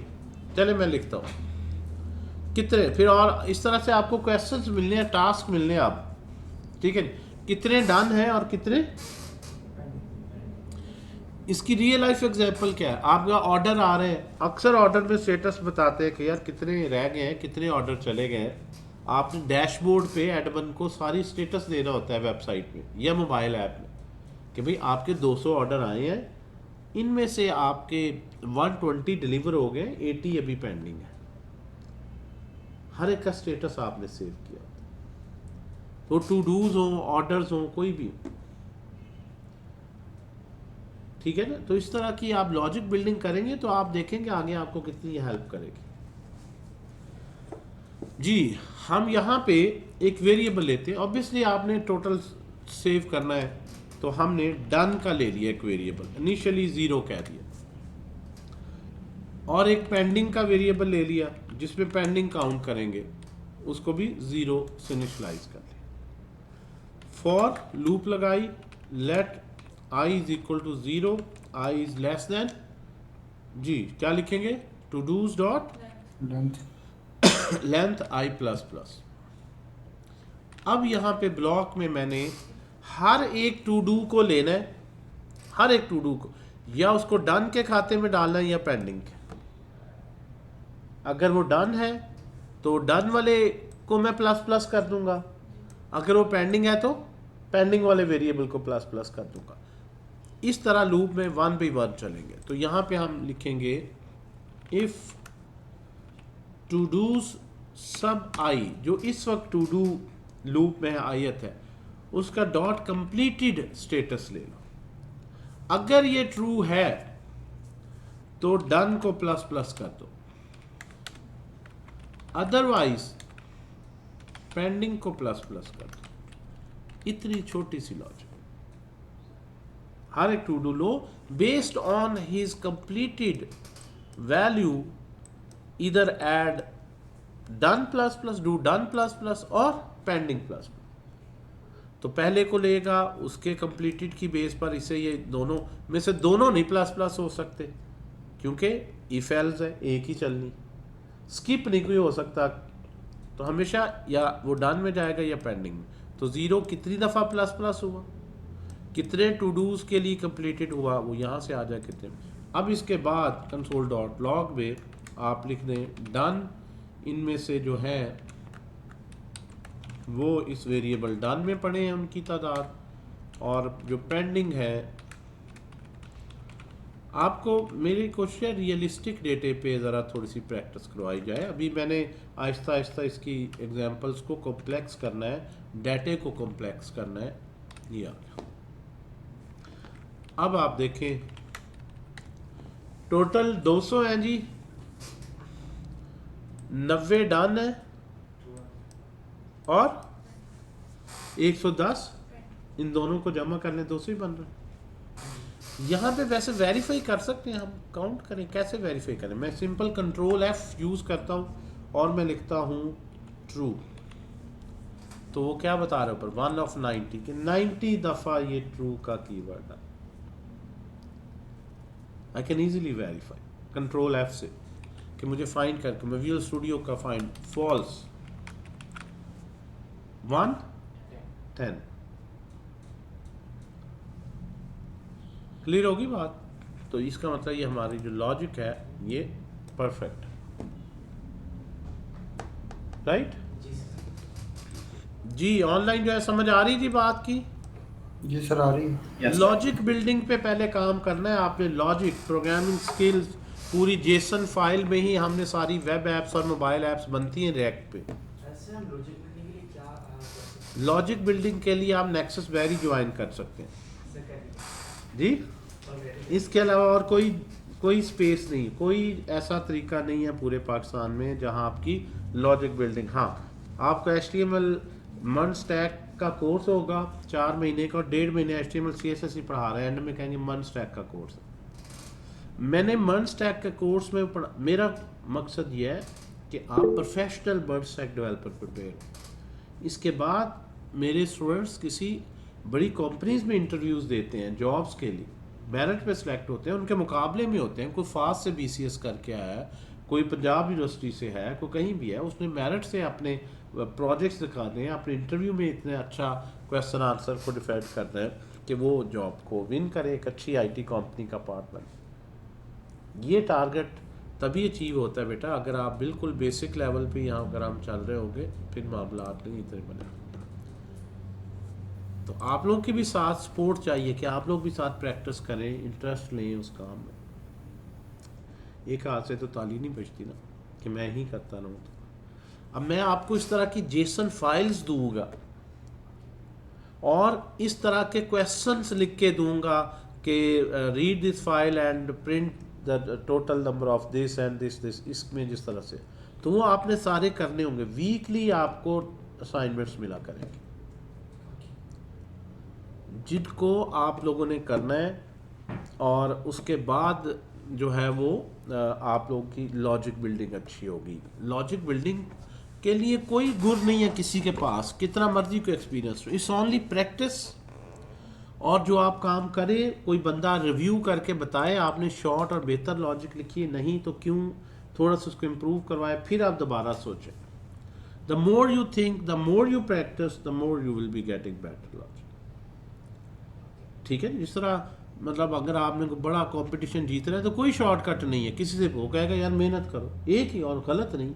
चले मैं लिखता हूं कितने, फिर और इस तरह से आपको क्वेश्चंस मिलने हैं, टास्क मिलने हैं आप। ठीक है, कितने डन है और कितने। इसकी रियल लाइफ एग्जांपल क्या है, आपका ऑर्डर आ रहे हैं, अक्सर ऑर्डर में स्टेटस बताते हैं कि यार कितने रह गए हैं, कितने ऑर्डर चले गए हैं। आपने डैशबोर्ड पे एडमिन को सारी स्टेटस देना होता है वेबसाइट में या मोबाइल ऐप में कि भाई आपके 200 ऑर्डर आए हैं, इनमें से आपके 120 डिलीवर हो गए, 80 अभी पेंडिंग है। हर एक का स्टेटस आपने सेव किया, तो टू डूज हो, ऑर्डर्स हो, कोई भी। ठीक है ना। तो इस तरह की आप लॉजिक बिल्डिंग करेंगे तो आप देखेंगे आगे आपको कितनी हेल्प करेगी। जी, हम यहाँ पे एक वेरिएबल लेते हैं। ऑब्वियसली आपने टोटल सेव करना है, तो हमने डन का ले लिया एक वेरिएबल, इनिशियली 0 कह दिया, और एक पेंडिंग का वेरिएबल ले लिया जिसमें पेंडिंग काउंट करेंगे, उसको भी 0 से इनिशियलाइज कर लिया। फॉर लूप लगाई, let i is equal to 0, i is less than, जी क्या लिखेंगे, todos dot length i plus plus. अब यहाँ पे ब्लॉक में मैंने हर एक टू डू को लेना है, हर एक टू डू को या उसको डन के खाते में डालना है या पेंडिंग के। अगर वो डन है तो डन वाले को मैं प्लस प्लस कर दूंगा, अगर वो पेंडिंग है तो पेंडिंग वाले वेरिएबल को प्लस प्लस कर दूंगा। इस तरह लूप में 1 by 1 चलेंगे। तो यहाँ पे हम लिखेंगे इफ टू डूज सब i, जो इस वक्त टू डू लूप में आयत है, उसका डॉट कंप्लीटेड स्टेटस ले लो। अगर ये ट्रू है तो डन को प्लस प्लस कर दो, अदरवाइज पेंडिंग को प्लस प्लस कर दो। इतनी छोटी सी लॉजिक, हर एक टू डू लो based on his completed value, इधर add done plus plus, do done plus plus और पेंडिंग प्लस। तो पहले को लेगा उसके कंप्लीटेड की बेस पर इसे ये दोनों में से दोनों नहीं प्लस प्लस हो सकते, क्योंकि इफ एल्स है, एक ही चलनी, स्किप नहीं कोई हो सकता। तो हमेशा या वो डन में जाएगा या पेंडिंग में। तो ज़ीरो कितनी दफ़ा प्लस प्लस हुआ, कितने टू डूज के लिए कंप्लीटेड हुआ, वो यहाँ से आ जाए कितने। अब इसके बाद कंसोल डॉट लॉग में आप लिख दें डन, इनमें से जो है वो इस वेरिएबल डन में पड़े हैं उनकी तादाद, और जो पेंडिंग है आपको मेरी कोशिश है रियलिस्टिक डेटे पे ज़रा थोड़ी सी प्रैक्टिस करवाई जाए। अभी मैंने आहिस्ता आहिस्ता इसकी एग्जांपल्स को कॉम्प्लेक्स करना है, डेटे को कॉम्प्लेक्स करना है। ये आ गया। अब आप देखें टोटल 200 हैं जी, 90 डन है और 110, इन दोनों को जमा कर लें 200 ही बन रहा है। यहाँ पे वैसे वेरीफाई कर सकते हैं हम, काउंट करें, कैसे वेरीफाई करें। मैं सिंपल कंट्रोल F यूज़ करता हूँ और मैं लिखता हूँ ट्रू। तो वो क्या बता रहे ऊपर 1 of 90 कि 90 दफ़ा ये ट्रू का कीवर्ड है। I can easily verify control F से कि मुझे फाइंड करके मैं विजुअल स्टूडियो का फाइंड फॉल्स 1 10 क्लियर होगी बात। तो इसका मतलब ये हमारी जो लॉजिक है ये परफेक्ट, राइट जी। ऑनलाइन जो है समझ आ रही थी बात की? जी सर आ रही है। लॉजिक बिल्डिंग पे पहले काम करना है आपने। लॉजिक प्रोग्रामिंग स्किल्स पूरी जेसन फाइल में ही हमने सारी वेब एप्स और मोबाइल एप्स बनती हैं रिएक्ट पे। ऐसे हम लॉजिक बिल्डिंग के लिए क्या लॉजिक बिल्डिंग के लिए आप नेक्सस वेरी ज्वाइन कर सकते हैं जी। इसके अलावा और कोई स्पेस नहीं, कोई ऐसा तरीका नहीं है पूरे पाकिस्तान में जहां आपकी लॉजिक बिल्डिंग। हाँ, आपका HTML मन स्टैक का कोर्स होगा 4 महीने का, और 1.5 महीने HTML CSS ही पढ़ा रहे हैं, एंड में कहेंगे मन स्टैक का कोर्स है। मैंने मन स्टैक के कोर्स में मेरा मकसद ये है कि आप प्रोफेशनल मन स्टैक डेवलपर प्रिपेयर हो। इसके बाद मेरे स्टूडेंट्स किसी बड़ी कंपनीज में इंटरव्यूज़ देते हैं जॉब्स के लिए, मेरिट पे सिलेक्ट होते हैं, उनके मुकाबले में होते हैं। कोई फास्ट से BCS करके आया है, कोई पंजाब यूनिवर्सिटी से है, कोई कहीं भी है, उसने मेरिट से अपने प्रोजेक्ट्स दिखाते हैं, अपने इंटरव्यू में इतने अच्छा क्वेश्चन आंसर को डिफेंड कर रहे हैं कि वो जॉब को विन करे, एक अच्छी IT कंपनी का पार्ट बने। ये टारगेट तभी अचीव होता है बेटा अगर आप बिल्कुल बेसिक लेवल पे यहाँ अगर हम चल रहे होंगे, फिर मामला नहीं इतने बने। तो आप लोग की भी साथ सपोर्ट चाहिए कि आप लोग भी साथ प्रैक्टिस करें, इंटरेस्ट लें उस काम में। एक हाथ से तो ताली नहीं बजती ना कि मैं ही करता रहूँ। तो अब मैं आपको इस तरह की जेसन फाइल्स दूंगा और इस तरह के क्वेश्चंस लिख के दूंगा कि read this file and print the total number of this and this, इसमें जिस तरह से, तो वो आपने सारे करने होंगे। वीकली आपको असाइनमेंट्स मिला करेंगे जिनको आप लोगों ने करना है, और उसके बाद जो है वो आप लोगों की लॉजिक बिल्डिंग अच्छी होगी। लॉजिक बिल्डिंग के लिए कोई गुर नहीं है किसी के पास, कितना मर्जी को एक्सपीरियंस हो, इट्स ओनली प्रैक्टिस। और जो आप काम करें, कोई बंदा रिव्यू करके बताए आपने शॉर्ट और बेहतर लॉजिक लिखी है, नहीं तो क्यों थोड़ा सा उसको इम्प्रूव करवाए, फिर आप दोबारा सोचें। The more you think, the more you practice, the more you will be getting better logic. ठीक है, जिस तरह मतलब अगर आपने कोई बड़ा कंपटीशन जीत रहे हैं तो कोई शॉर्टकट नहीं है। किसी से वो कहेगा यार मेहनत करो, एक ही, और गलत नहीं।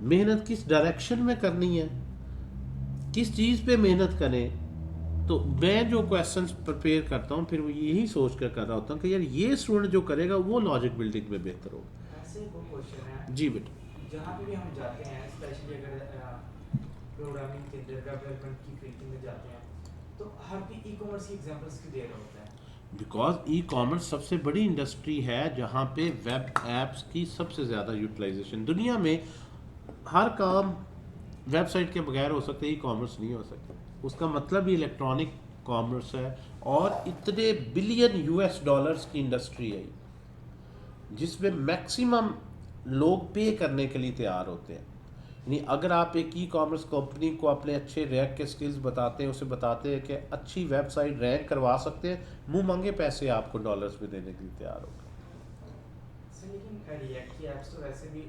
मेहनत किस डायरेक्शन में करनी है, किस चीज़ पे मेहनत करें। तो मैं जो क्वेश्चंस प्रिपेयर करता हूँ फिर वो यही सोच कर रहा होता हूँ कि यार ये स्टूडेंट जो करेगा वो लॉजिक बिल्डिंग में बेहतर होगा। ऐसे कोई क्वेश्चन है जी बेटा, जहाँ पे भी हम जाते हैं, स्पेशली अगर प्रोग्रामिंग के अंदर वेब डेवलपमेंट की फील्ड में जाते हैं, तो हर कोई ई-कॉमर्स की एग्जांपल्स क्यों दे रहा होता है? बिकॉज ई-कॉमर्स सबसे बड़ी इंडस्ट्री है जहाँ पे वेब एप्स की सबसे ज़्यादा यूटिलाइजेशन। दुनिया में हर काम वेबसाइट के बगैर हो सकते, ई-कॉमर्स नहीं हो सकता। उसका मतलब ही इलेक्ट्रॉनिक कॉमर्स है, और इतने बिलियन यूएस डॉलर्स की इंडस्ट्री है जिसमें मैक्सिमम लोग पे करने के लिए तैयार होते हैं। यानी अगर आप एक ई कॉमर्स कंपनी को अपने अच्छे रैंक के स्किल्स बताते हैं, उसे बताते हैं कि अच्छी वेबसाइट रैंक करवा सकते हैं, मुंह मंगे पैसे आपको डॉलर्स में देने के लिए तैयार होगा। सर लेकिन रिएक्ट की ऐप्स तो वैसे भी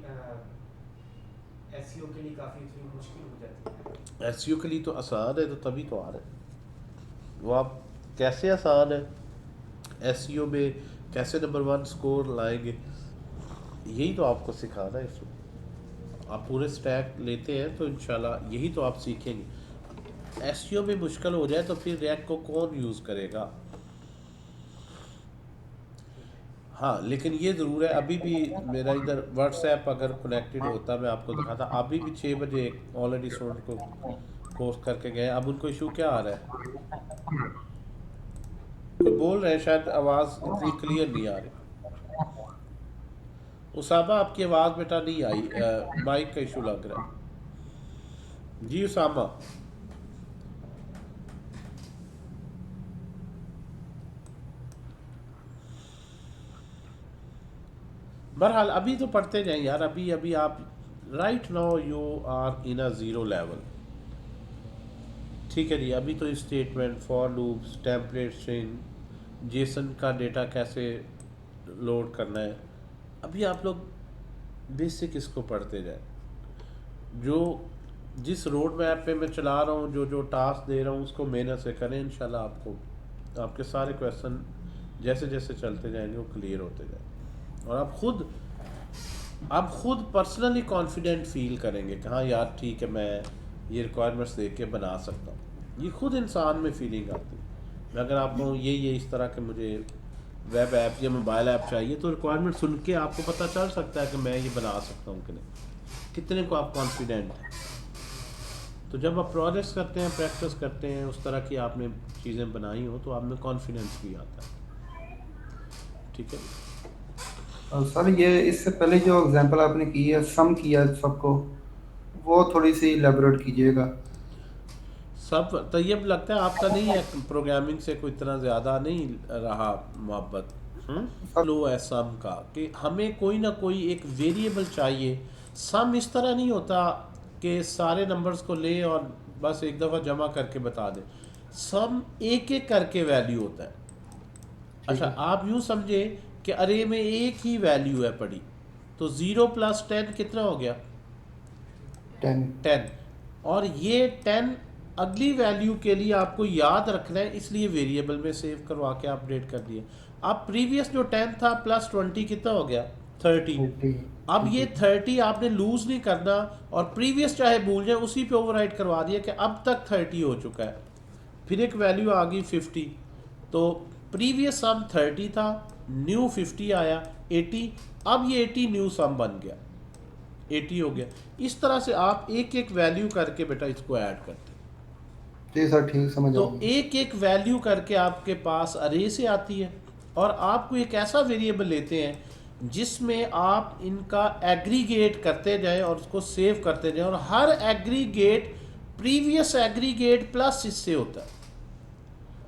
एसईओ के लिए काफ़ी मुश्किल हो जाती है। एसईओ के लिए तो आसान है, तो तभी तो आ रहा है। वो आप कैसे आसान है, एसईओ में कैसे नंबर 1 स्कोर लाएंगे, यही तो आपको सिखाना है। इसमें आप पूरे स्टैक लेते हैं तो इंशाल्लाह यही तो आप सीखेंगे। एसईओ में मुश्किल हो जाए तो फिर रिएक्ट को कौन यूज़ करेगा। हाँ, लेकिन ये ज़रूर है, अभी भी मेरा इधर व्हाट्सएप अगर कनेक्टेड होता मैं आपको दिखाता। अभी भी 6 बजे ऑलरेडी स्टूडेंट को पोस्ट करके गए। अब उनको इशू क्या आ रहा है, कोई बोल रहे हैं, शायद आवाज़ इतनी क्लियर नहीं आ रही। उसामा आपकी आवाज़ बेटा नहीं आई, माइक का इशू लग रहा है। जी उसामा। बहरहाल अभी तो पढ़ते जाएं यार। अभी आप right now you are in a zero level, ठीक है जी। अभी तो statement, for loops, template string, JSON का डेटा कैसे लोड करना है, अभी आप लोग बेसिक इसको पढ़ते जाए। जो जिस रोड मैप पे मैं चला रहा हूँ, जो टास्क दे रहा हूँ, उसको मेहनत से करें। इंशाल्लाह आपको आपके सारे क्वेश्चन जैसे जैसे चलते जाएंगे वो क्लियर होते जाएंगे, और आप खुद पर्सनली कॉन्फिडेंट फील करेंगे कि हाँ यार ठीक है, मैं ये रिक्वायरमेंट्स देख के बना सकता हूँ। ये खुद इंसान में फीलिंग आती है। अगर आपको ये इस तरह के मुझे वेब ऐप या मोबाइल ऐप चाहिए, तो रिक्वायरमेंट सुन के आपको पता चल सकता है कि मैं ये बना सकता हूँ कि नहीं, कितने को आप कॉन्फिडेंट हैं। तो जब आप प्रोजेक्ट्स करते हैं, प्रैक्टिस करते हैं, उस तरह की आपने चीज़ें बनाई हो, तो आप में कॉन्फिडेंस भी आता है। ठीक है सर, ये इससे पहले जो एग्जांपल आपने की है, सम किया सबको, वो थोड़ी सी इलेबोरेट कीजिएगा। सब तैयब लगता है आपका नहीं है, प्रोग्रामिंग से कोई इतना ज़्यादा नहीं रहा मोहब्बत। लो है सम का कि हमें कोई ना कोई एक वेरिएबल चाहिए। सम इस तरह नहीं होता कि सारे नंबर्स को ले और बस एक दफ़ा जमा करके बता दे। सम एक एक करके वैल्यू होता है। अच्छा, आप यूँ समझे कि अरे में एक ही वैल्यू है पड़ी, तो 0 + 10 कितना हो गया, 10। और ये 10 अगली वैल्यू के लिए आपको याद रखना है, इसलिए वेरिएबल में सेव करवा के अपडेट कर दिया। अब प्रीवियस जो 10 था +20 कितना हो गया, 30। अब ये 30 आपने लूज नहीं करना, और प्रीवियस चाहे भूल जाए, उसी पे ओवरराइट करवा दिया कि अब तक 30 हो चुका है। फिर एक वैल्यू आ गई 50, तो प्रीवियस सम 30 था, न्यू 50 आया 80, अब ये 80 न्यू सम बन गया, 80 हो गया। इस तरह से आप एक एक वैल्यू करके बेटा इसको ऐड करते हैं। जी सर, ठीक समझ तो आ गया। एक एक वैल्यू करके आपके पास अरे से आती है, और आपको एक ऐसा वेरिएबल लेते हैं जिसमें आप इनका एग्रीगेट करते जाएं और उसको सेव करते जाएं, और हर एग्रीगेट प्रीवियस एग्रीगेट प्लस इससे होता है।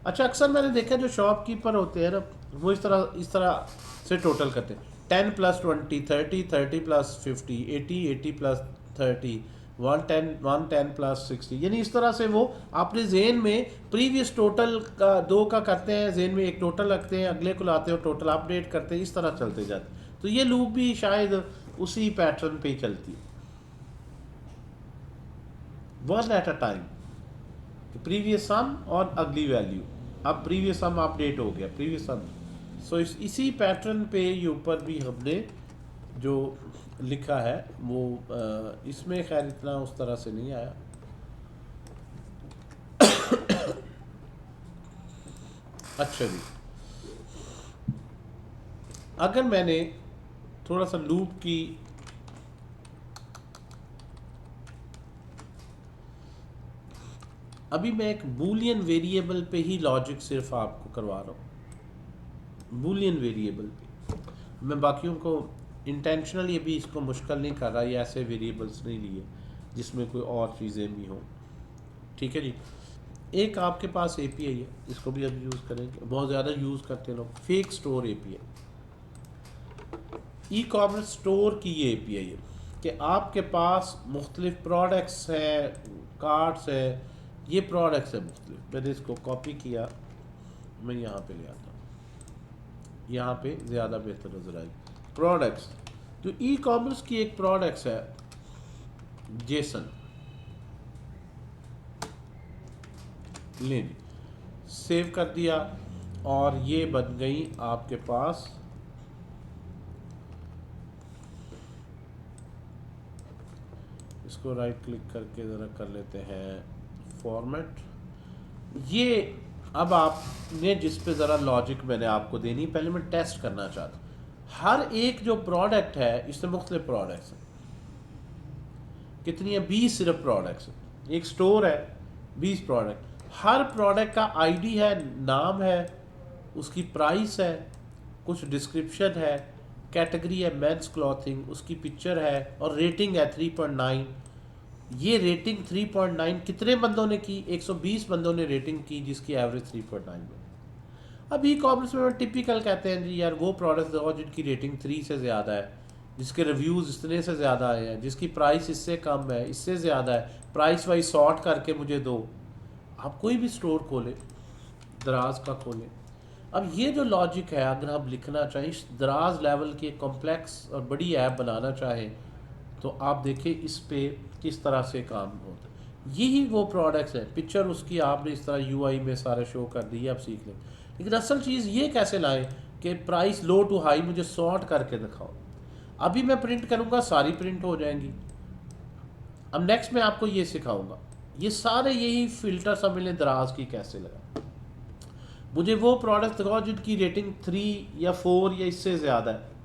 अच्छा, अक्सर मैंने देखा जो शॉपकीपर होते हैं ना, वो इस तरह से टोटल करते हैं, 10 + 20 30, 30 + 50 80, 80 + 30 110, 110 + 60, यानी इस तरह से वो अपने जेन में प्रीवियस टोटल का 2 का करते हैं, जेन में एक टोटल रखते हैं, अगले को लाते हैं, टोटल अपडेट करते हैं, इस तरह चलते जाते हैं। तो ये लूप भी शायद उसी पैटर्न पे ही चलती है, one at a time, previous sum और अगली वैल्यू। अब प्रीवियस सम अपडेट हो गया, प्रीवियस सम। सो इसी पैटर्न पे ये ऊपर भी हमने जो लिखा है वो इसमें खैर इतना उस तरह से नहीं आया। अच्छा जी, अगर मैंने थोड़ा सा लूप की अभी मैं एक बूलियन वेरिएबल पे ही लॉजिक सिर्फ आपको करवा रहा हूँ, बूलियन वेरिएबल पे। मैं बाकियों को इंटेंशनली अभी इसको मुश्किल नहीं कर रहा, ये ऐसे वेरिएबल्स नहीं लिए जिसमें कोई और चीज़ें भी हों। ठीक है जी, एक आपके पास एपीआई है, इसको भी अब यूज़ करेंगे, बहुत ज़्यादा यूज़ करते हैं लोग, fake store API. E commerce store की ये एपीआई है कि आपके पास मुख्तलिफ प्रोडक्ट्स हैं, कार्ड्स है, ये प्रोडक्ट्स है मुख्तलिफ। मैंने इसको कॉपी किया, मैं यहाँ पे ले आता हूँ, यहाँ पे ज़्यादा बेहतर नजर आई। प्रोडक्ट्स, तो ई कॉमर्स की एक प्रोडक्ट्स है जेसन, ले जी, सेव कर दिया और ये बन गई आपके पास इसको राइट क्लिक करके ज़रा कर लेते हैं फॉर्मेट। ये अब आपने जिस पे ज़रा लॉजिक मैंने आपको देनी, पहले मैं टेस्ट करना चाहता हूँ। हर एक जो प्रोडक्ट है इसमें मुख्तलिफ प्रोडक्ट्स हैं, कितनी है 20 सिर्फ प्रोडक्ट्स हैं। एक स्टोर है 20 प्रोडक्ट, हर प्रोडक्ट का आईडी है, नाम है, उसकी प्राइस है, कुछ डिस्क्रिप्शन है, कैटेगरी है मेंस क्लॉथिंग, उसकी पिक्चर है और रेटिंग है 3.9। ये रेटिंग 3.9 कितने बंदों ने की? 120 बंदों ने रेटिंग की, जिसकी एवरेज 3.9 है। अब ई कॉमर्स में टिपिकल कहते हैं जी यार वो प्रोडक्ट दो जिनकी रेटिंग 3 से ज़्यादा है, जिसके रिव्यूज़ इतने से ज़्यादा आए हैं, जिसकी प्राइस इससे कम है, इससे ज़्यादा है, प्राइस वाइज सॉर्ट करके मुझे दो। आप कोई भी स्टोर खोलें, दराज का खोलें, अब ये जो लॉजिक है अगर हम लिखना चाहें दराज लेवल की कॉम्प्लेक्स और बड़ी ऐप बनाना चाहें तो आप देखिए इस पे किस तरह से काम होता है। यही वो प्रोडक्ट्स हैं, पिक्चर उसकी आपने इस तरह यूआई में सारे शो कर दी, आप सीख लें। लेकिन असल चीज़ ये कैसे लाएं कि प्राइस लो टू हाई मुझे सॉर्ट करके दिखाओ। अभी मैं प्रिंट करूँगा, सारी प्रिंट हो जाएंगी। अब नेक्स्ट मैं आपको ये सिखाऊंगा, ये सारे यही फिल्टर सब मिले दराज की कैसे लगा। मुझे वो प्रोडक्ट दिखाओ जिनकी रेटिंग 3 या 4 या इससे ज़्यादा है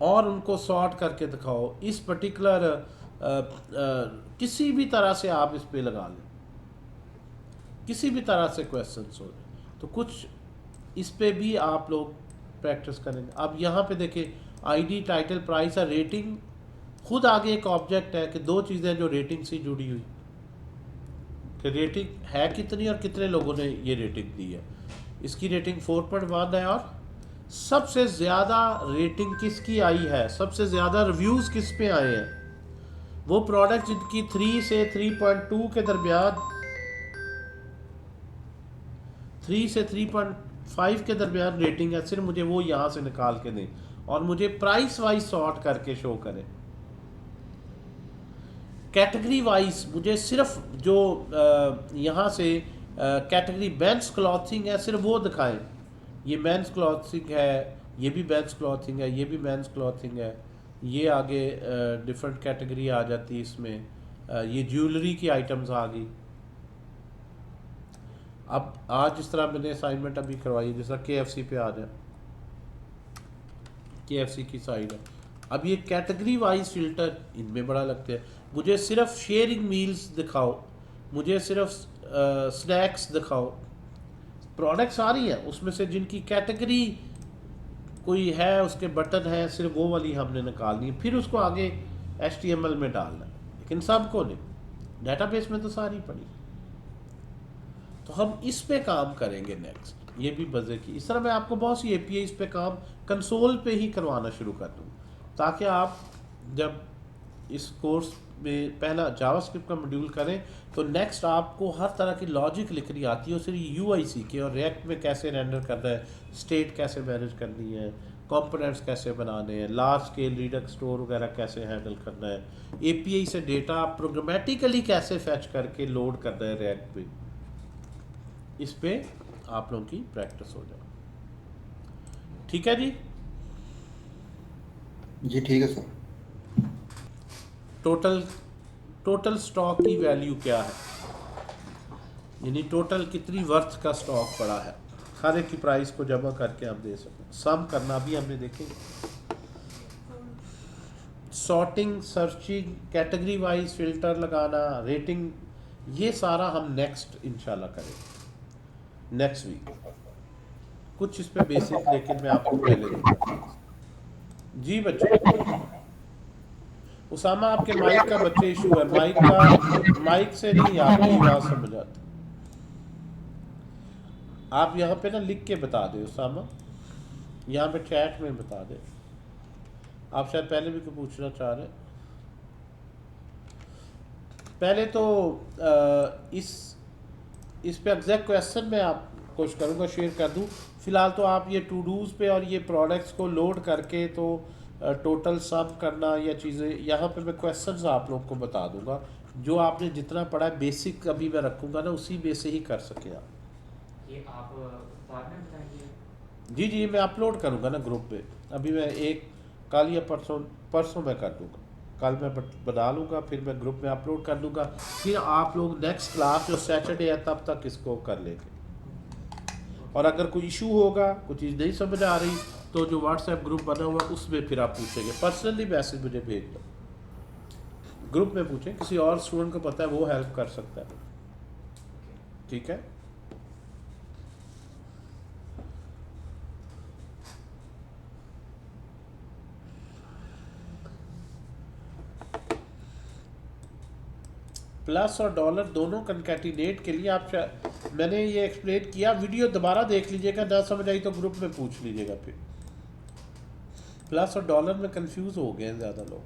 और उनको सॉर्ट करके दिखाओ। इस पर्टिकुलर किसी भी तरह से आप इस पे लगा लें, किसी भी तरह से क्वेश्चंस हो जाए तो कुछ इस पे भी आप लोग प्रैक्टिस करेंगे। अब यहाँ पे देखें आईडी, टाइटल, प्राइस और रेटिंग, खुद आगे एक ऑब्जेक्ट है कि दो चीज़ें जो रेटिंग से जुड़ी हुई, कि रेटिंग है कितनी और कितने लोगों ने ये रेटिंग दी है। इसकी रेटिंग 4.1 है और सबसे ज़्यादा रेटिंग किसकी आई है, सबसे ज़्यादा रिव्यूज़ किस पे आए हैं, वो प्रोडक्ट जिनकी 3 से 3.2 के दरमियान, 3 से 3.5 के दरमियान रेटिंग है, सिर्फ मुझे वो यहाँ से निकाल के दें और मुझे प्राइस वाइज सॉर्ट करके शो करें। कैटेगरी वाइज मुझे सिर्फ जो यहाँ से कैटेगरी मेंस क्लॉथिंग है सिर्फ वो दिखाएं। ये मेंस क्लॉथिंग है, ये भी मेंस क्लॉथिंग है, ये भी मेंस क्लॉथिंग है, ये आगे डिफरेंट कैटेगरी आ जाती है इसमें, ये ज्वेलरी की आइटम्स आ गई। अब आज जिस तरह मैंने असाइनमेंट अभी करवाई, जैसा KFC पे आ जाए, KFC की साइड है। अब ये कैटेगरी वाइज फिल्टर इनमें बड़ा लगता है। मुझे सिर्फ शेयरिंग मील्स दिखाओ, मुझे सिर्फ स्नैक्स दिखाओ, प्रोडक्ट सारी है उसमें से जिनकी कैटेगरी कोई है, उसके बटन है, सिर्फ वो वाली हमने निकालनी है, फिर उसको आगे HTML में डालना है। लेकिन सबको नहीं, डेटाबेस में तो सारी पड़ी। तो हम इस पे काम करेंगे नेक्स्ट, ये भी मज़े की। इस तरह मैं आपको बहुत सी APIs पे काम कंसोल पे ही करवाना शुरू कर दूँ, ताकि आप जब इस कोर्स में पहला जावास्क्रिप्ट का मॉड्यूल करें तो नेक्स्ट आपको हर तरह की लॉजिक लिखनी आती है, सिर्फ UI सीखे और रिएक्ट में कैसे रेंडर करना है, स्टेट कैसे मैनेज करनी है, कंपोनेंट्स कैसे बनाने हैं, लार्ज स्केल रीडर स्टोर वगैरह कैसे हैंडल करना है, API से डेटा प्रोग्रामेटिकली कैसे फैच करके लोड करना है रिएक्ट पे। इस पे आप लोगों की प्रैक्टिस हो जाए। ठीक है जी? जी ठीक है सर। टोटल स्टॉक की वैल्यू क्या है, यानी टोटल कितनी वर्थ का स्टॉक पड़ा है, हर एक की प्राइस को जमा करके आप दे सकते। सम करना भी हमने देखेंगे, sorting, searching, category wise filter लगाना, रेटिंग, ये सारा हम नेक्स्ट इंशाल्लाह करेंगे नेक्स्ट वीक। कुछ इस पे बेसिक लेकिन मैं आपको पहले जी बच्चों उसामा आपके माइक का बच्चे इशू है, माइक से नहीं आपकी आवाज़ समझ आती। आप यहाँ पे ना लिख के बता दें उसामा, यहाँ पे चैट में बता दें। आप शायद पहले भी कुछ पूछना चाह रहे हैं। पहले तो इस पे एग्जैक्ट क्वेश्चन मैं आप कोशिश करूँगा शेयर कर दूँ। फ़िलहाल तो आप ये टू डूज़ पे और ये प्रोडक्ट्स को लोड करके तो टोटल सम करना या चीज़ें, यहाँ पे मैं क्वेश्चंस आप लोग को बता दूंगा। जो आपने जितना पढ़ा है बेसिक अभी मैं रखूँगा ना, उसी बेस से ही कर सके आप। ये आप बाद में बताएंगे? जी मैं अपलोड करूँगा ना ग्रुप पे। अभी मैं कल या परसों मैं कर दूँगा। कल मैं बना लूँगा, फिर मैं ग्रुप में अपलोड कर दूँगा। फिर आप लोग नेक्स्ट क्लास जो सैटरडे है तब तक इसको कर लेंगे। और अगर कोई इशू होगा, कुछ चीज़ नहीं समझ आ रही, तो जो व्हाट्सएप ग्रुप बना हुआ उसमें फिर आप पूछेंगे। पर्सनली मैसेज मुझे भेज दो, ग्रुप में पूछें। किसी और स्टूडेंट को पता है वो हेल्प कर सकता है, ठीक है। प्लस और डॉलर दोनों कंकैटिनेट के लिए आप मैंने ये एक्सप्लेन किया, वीडियो दोबारा देख लीजिएगा, ना समझ आई तो ग्रुप में पूछ लीजिएगा। फिर प्लस और डॉलर में कंफ्यूज हो गए हैं ज़्यादा लोग,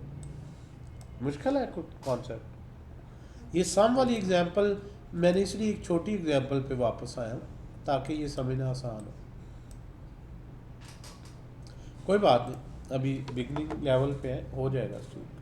मुश्किल है कुछ कॉन्सेप्ट। ये सम वाली एग्जांपल मैंने इसलिए एक छोटी एग्जांपल पे वापस आया हूँ ताकि ये समझना आसान हो। कोई बात नहीं, अभी बिगनिंग लेवल पे है, हो जाएगा स्टूडेंट।